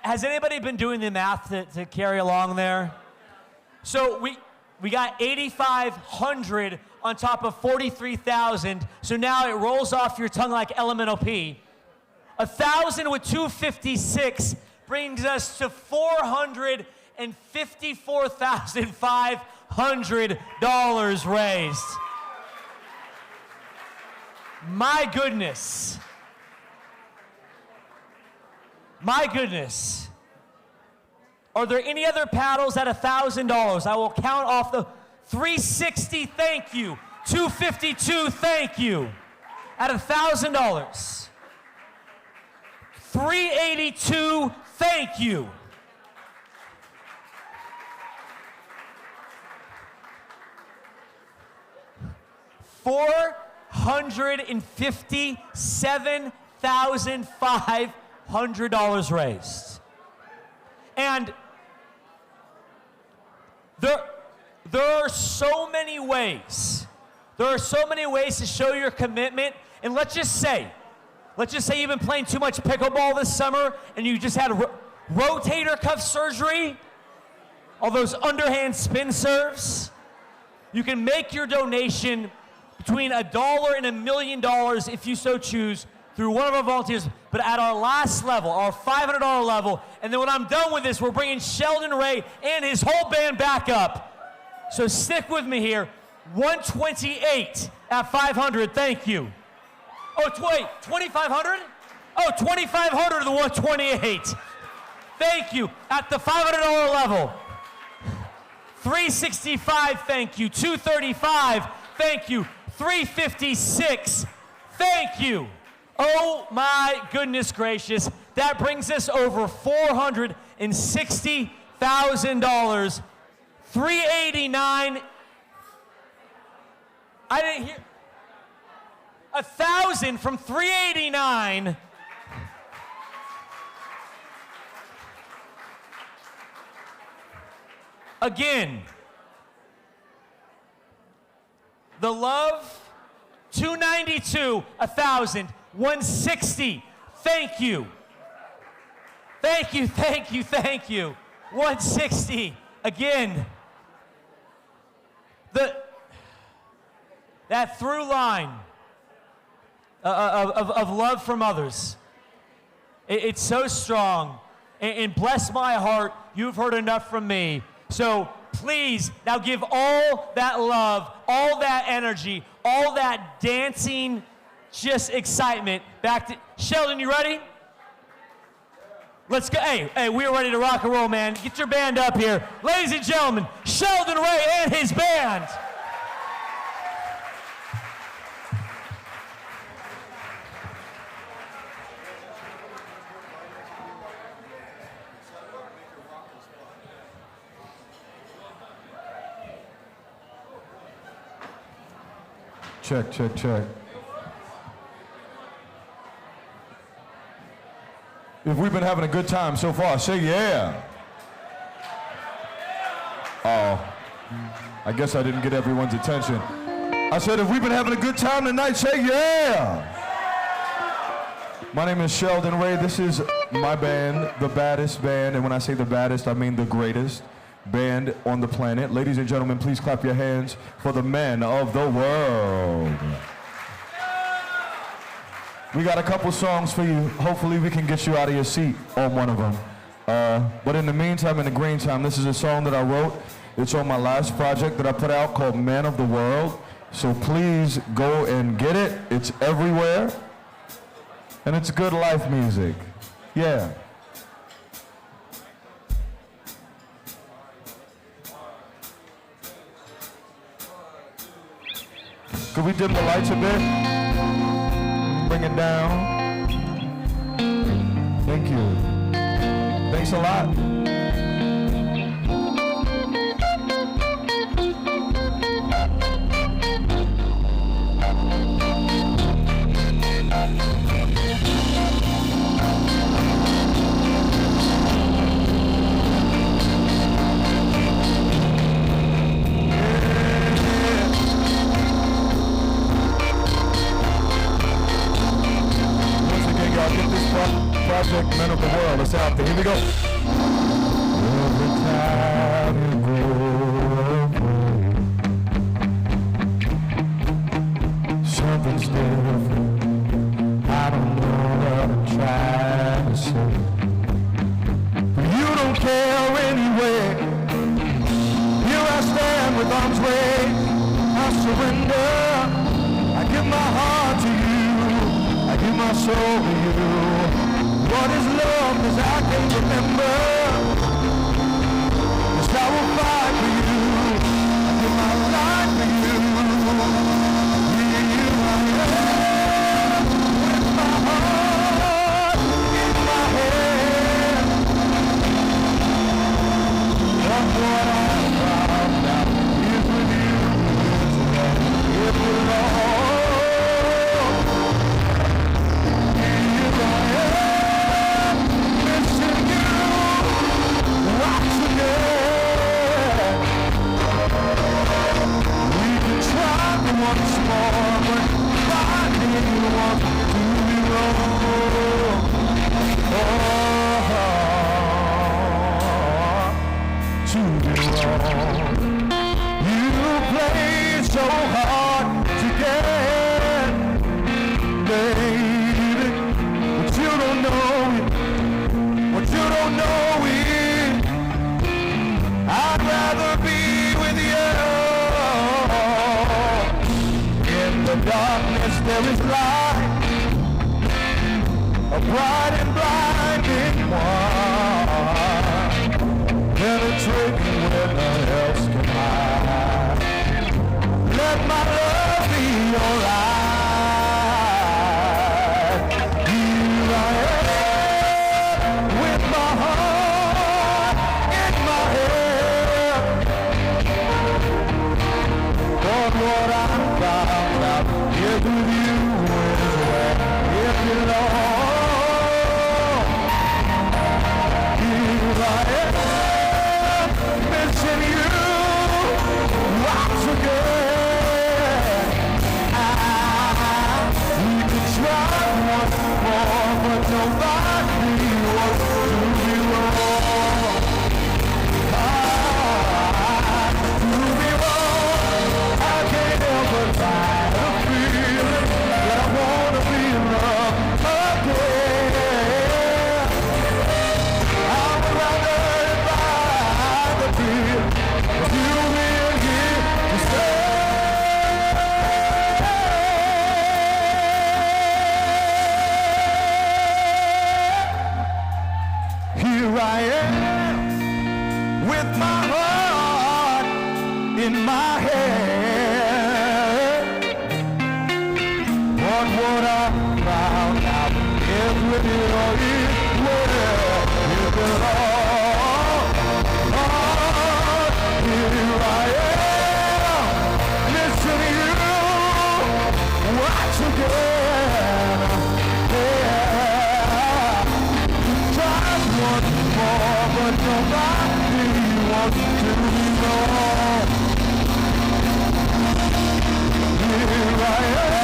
Has anybody been doing the math to carry along there? So we got 8,500 on top of 43,000. So now it rolls off your tongue like elemental P. 1,000 with 256 brings us to $454,500 raised. My goodness. My goodness. Are there any other paddles at $1,000? I will count off the 360, thank you. 252, thank you. At $1,000. 382, thank you. $457,500 raised. And there are so many ways. There are so many ways to show your commitment. And let's just say you've been playing too much pickleball this summer and you just had rotator cuff surgery, all those underhand spin serves. You can make your donation between $1 and $1 million if you so choose through one of our volunteers, but at our last level, our $500 level, and then when I'm done with this, we're bringing Sheldon Ray and his whole band back up. So stick with me here. 128 at 500, thank you. Oh, wait, 2,500? Oh, 2,500 to the 128. Thank you. At the $500 level. 365, thank you. 235, thank you. 356, thank you. Oh my goodness gracious. That brings us over $460,000. 389. I didn't hear. 1,000 from 389. Again, the love, 292, 1,000, 160, thank you. Thank you, thank you, thank you. 160, again. That through line of love from others, it's so strong. And bless my heart, you've heard enough from me. So please, now give all that love, all that energy, all that dancing, just excitement back to Sheldon. You ready? Let's go. Hey, we're ready to rock and roll, man. Get your band up here. Ladies and gentlemen, Sheldon Ray and his band. Check, check, check. If we've been having a good time so far, say yeah. Oh, I guess I didn't get everyone's attention. I said if we've been having a good time tonight, say yeah. My name is Sheldon Ray. This is my band, the baddest band, and when I say the baddest, I mean the greatest band on the planet. Ladies and gentlemen, please clap your hands for the men of the world. We got a couple songs for you. Hopefully we can get you out of your seat on one of them. But in the meantime, in the green time, this is a song that I wrote. It's on my last project that I put out called Man of the World. So please go and get it. It's everywhere. And it's good life music. Yeah. Could we dim the lights a bit? Bring it down. Thank you. Thanks a lot. Project Men of the World. It's out there. Here we go. Every time you go away, something's different. I don't know what I'm trying to say, but you don't care anyway. Here I stand with arms raised. I surrender. I give my heart to you. I give my soul to you. What is love? 'Cause I can't remember. 'Cause I will fight for you. I give my life for you. Here I am with my heart in my hand. That's what I'm proud now. Is with you. It will all. Once more, but finding you want to be wrong. To be wrong. You played so hard to get, baby, but you don't know it. What you don't know is I'd rather be with you. In the darkness there is light. bright and blinding one, penetrating where none else can hide. Let my love be your light. Here I am with my heart in my hand. But what I found out is with you is where it belongs. Here I am missing you once again. We could try once more, but nobody wants to be wrong. To be wrong, I can't help but find a feeling that I wanna be in love again. I'm surrounded by the fear of you being here to stay. Here I am with my heart in my head. But what I found out is with you is where you belong. Here I am, missing you once again. Yeah. Try once more, but nobody wants to be wrong. Here I am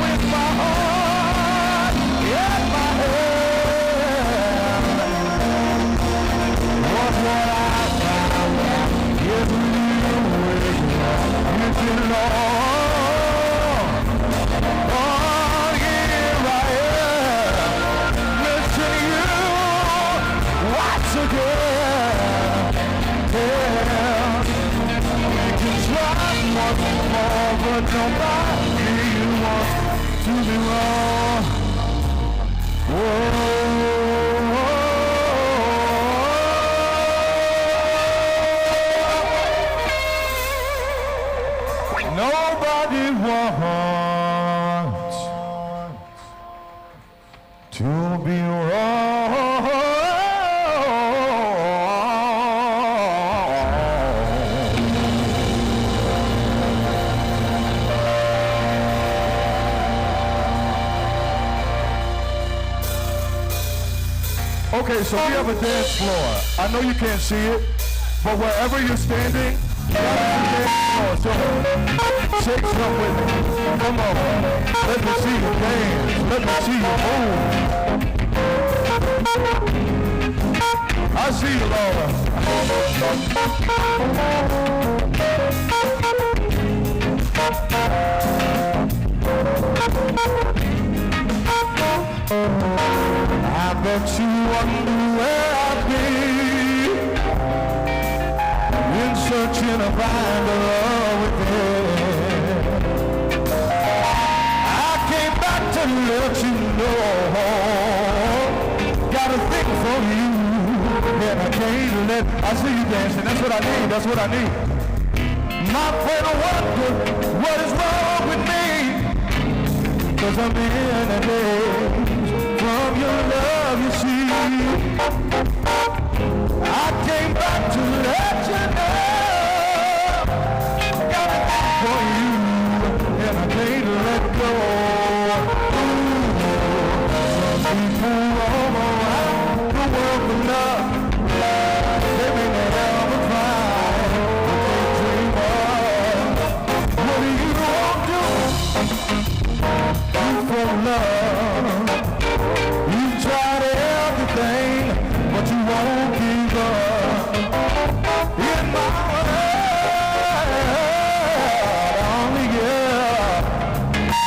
with my heart in my hand. What I found out is with you belong. Oh, here I am, missing you once again. Yeah. We can try once more, but nobody wants to be wrong. Nobody wants to be Okay, so we have a dance floor. I know you can't see it, but wherever you're standing, that is the dance floor. So shake some with me. Come on. Let me see you dance. Let me see you move. I see you, Laura. I bet you wonder where I'd be in searching to find a love within. I came back to let you know, got a thing for you, and I can't let. I see you dancing. That's what I need. That's what I need. My friend, I wonder what is wrong with me, 'cause I'm in a daze from your love, you see. I came back to let you know, got a thing for you, and I can't let go. Some people all around the world for love, they may never find what they dream of. What do you want to do for love? You tried everything, but you won't give up. In my world, only yeah,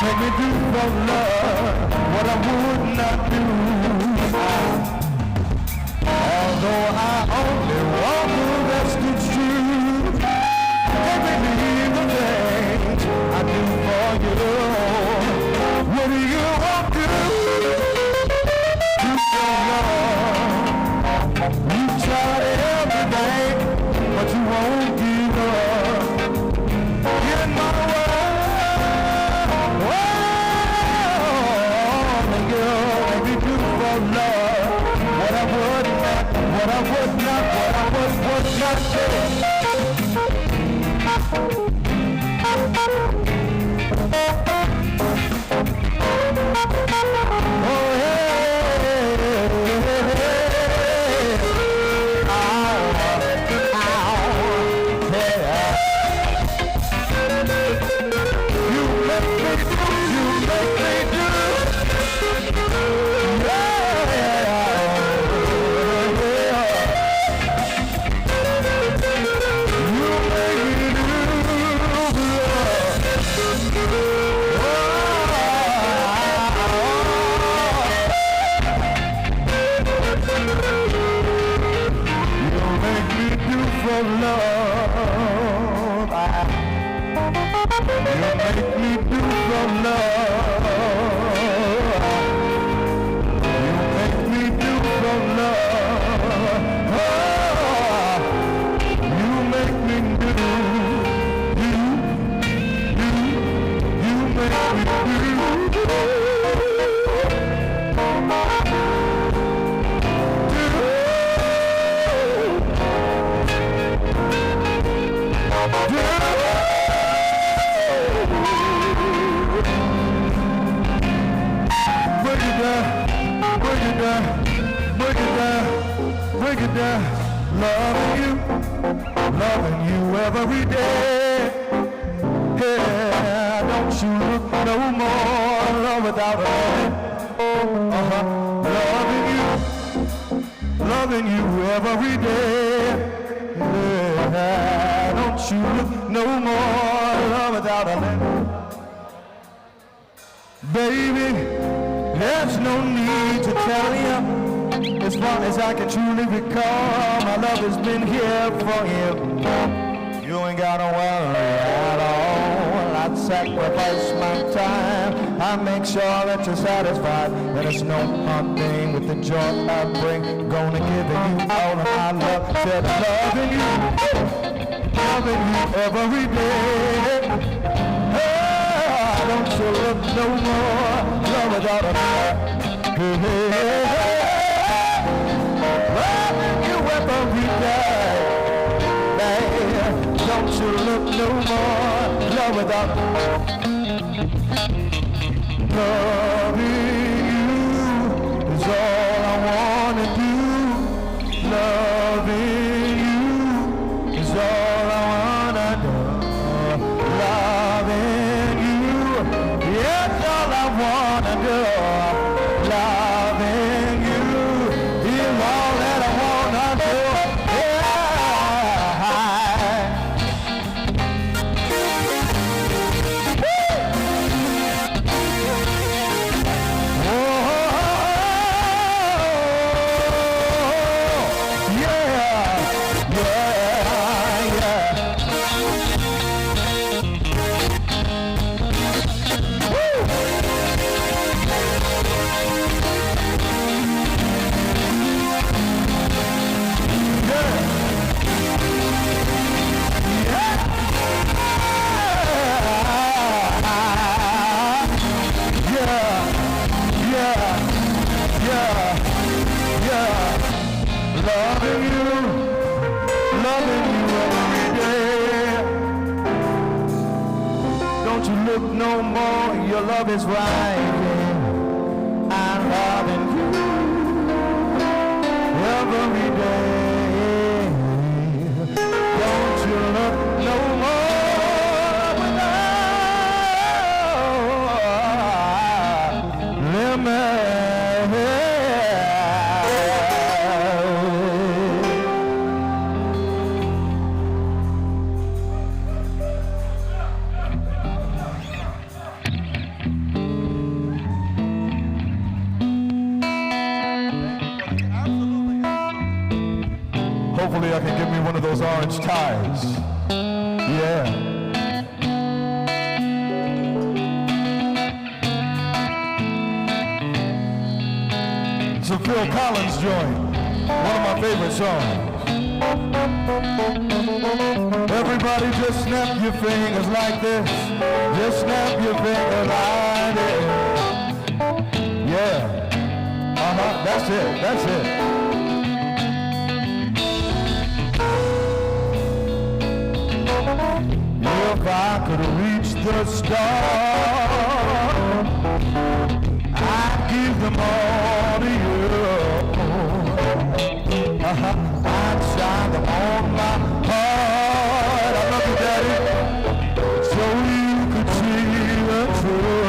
make me do for love what I would not do. Although I only want the best, it's true. Make me believe the things I do for you. What do you want to do? from love. You make me do from love. You make me do. You make me do. Break it down, loving you every day. Yeah, don't you look no more love without a loving you every day. Yeah, don't you look no more love without a baby. There's no need to tell you. As far as I can truly recall, my love has been here for you. You ain't gotta worry at all. I'd sacrifice my time. I make sure that you're satisfied. And it's no hard thing with the joy I bring. Gonna give you all of my love. Said loving you every day. Don't you look no more love without a loving you every day. Don't you look no more love without loving you is all I wanna do. Loving you is all I wanna do. Loving you, yes, all I wanna do. Loving you is all that I wanna do. No more, your love is right. Yeah. I'm loving you every day. Don't you look no more without limit. Hopefully I can get me one of those orange ties. Yeah. It's a Phil Collins joint, one of my favorite songs. Everybody just snap your fingers like this. Just snap your fingers like this. Yeah. That's it, that's it. If I could reach the stars, I'd give them all to you. I'd shine them on my heart. I love you, Daddy, so you could see the truth.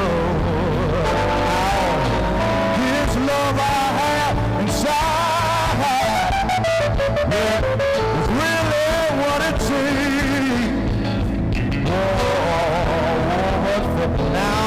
This love I have inside, yeah, is really what it seems. Now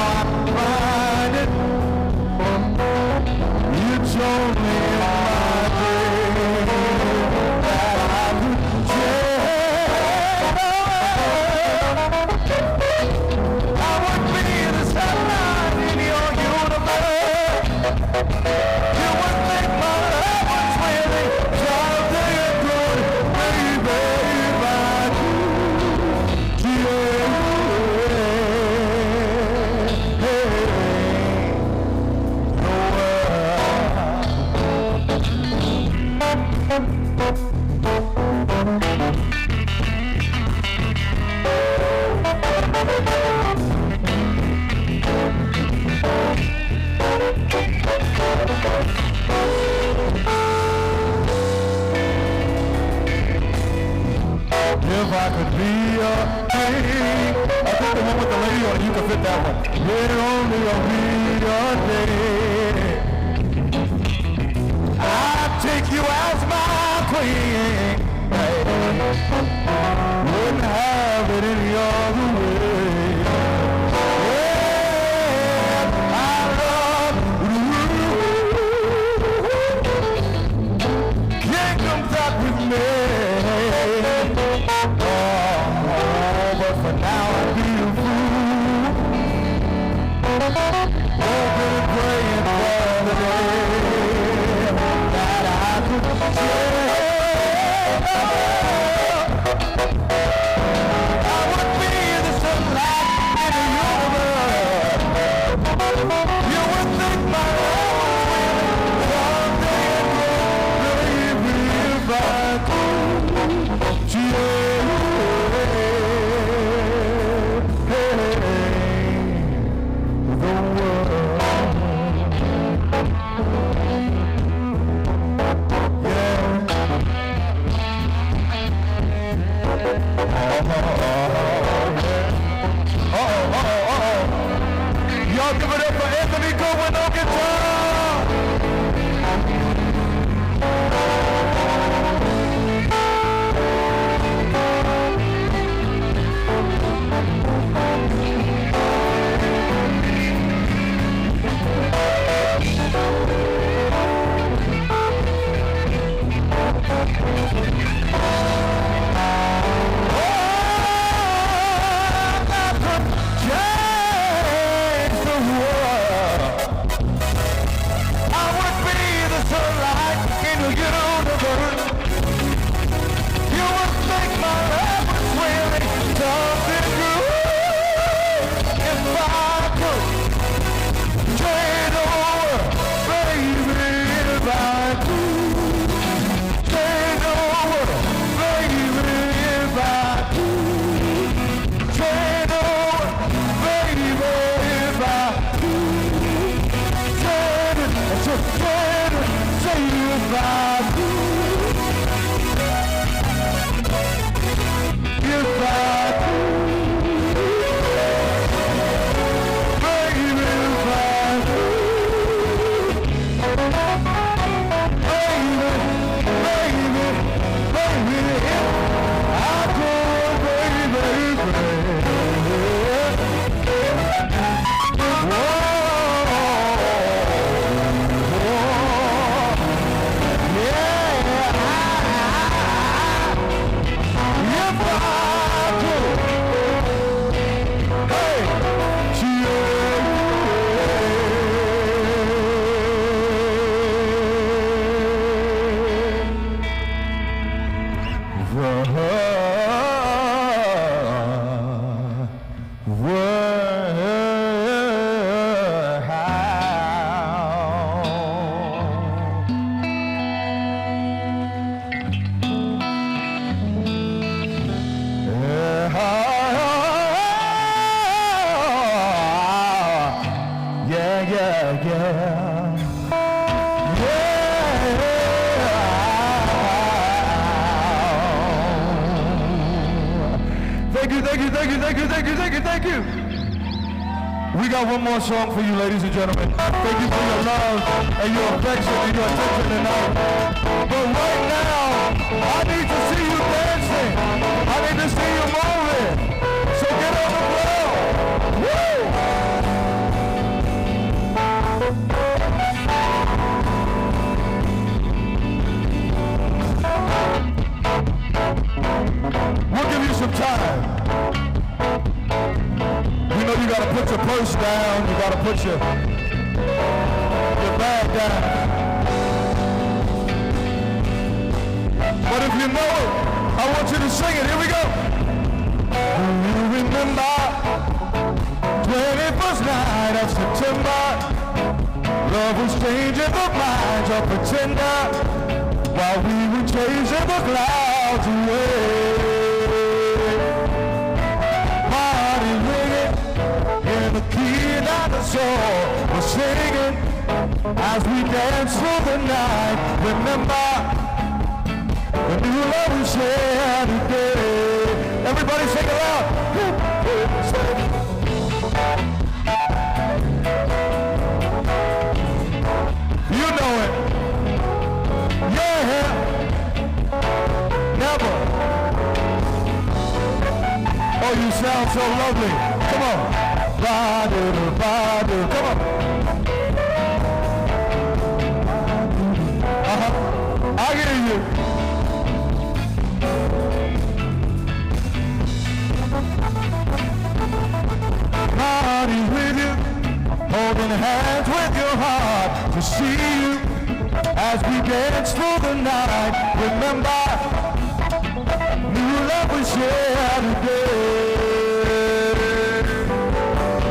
a day. I think the one with the lady on it, you can fit that one. It'll only be a day. I'll take you as my queen. Wouldn't have it any other way. Yeah, I love you. Can't come back with me. Oh, but for now I'll be a fool. Hoping and praying for the day that I could share. I would be the sunlight in the universe. You would think my love was someday and grow, baby, if I could share the world. Y'all give it up for Anthony Goodwin on guitar. Thank you. We got one more song for you, ladies and gentlemen. Thank you for your love and your affection and your attention tonight. But right now, I need to see you dancing. I need to see you moving. So get on the ground. Woo! We'll give you some time. You know you gotta put your purse down, you gotta put your bag down. But if you know it, I want you to sing it. Here we go. Do you remember 21st night of September? Love was changing the minds of pretender while we were chasing the clouds away. The key and the soul was singing as we dance through the night. Remember the new love we shared today. Everybody sing it loud. You know it. Yeah. Never. Oh, you sound so lovely. Come on. Ba-do, ba-do. Come on. I hear you. God is with you, holding hands with your heart to see you as we dance through the night. Remember, new love we share today.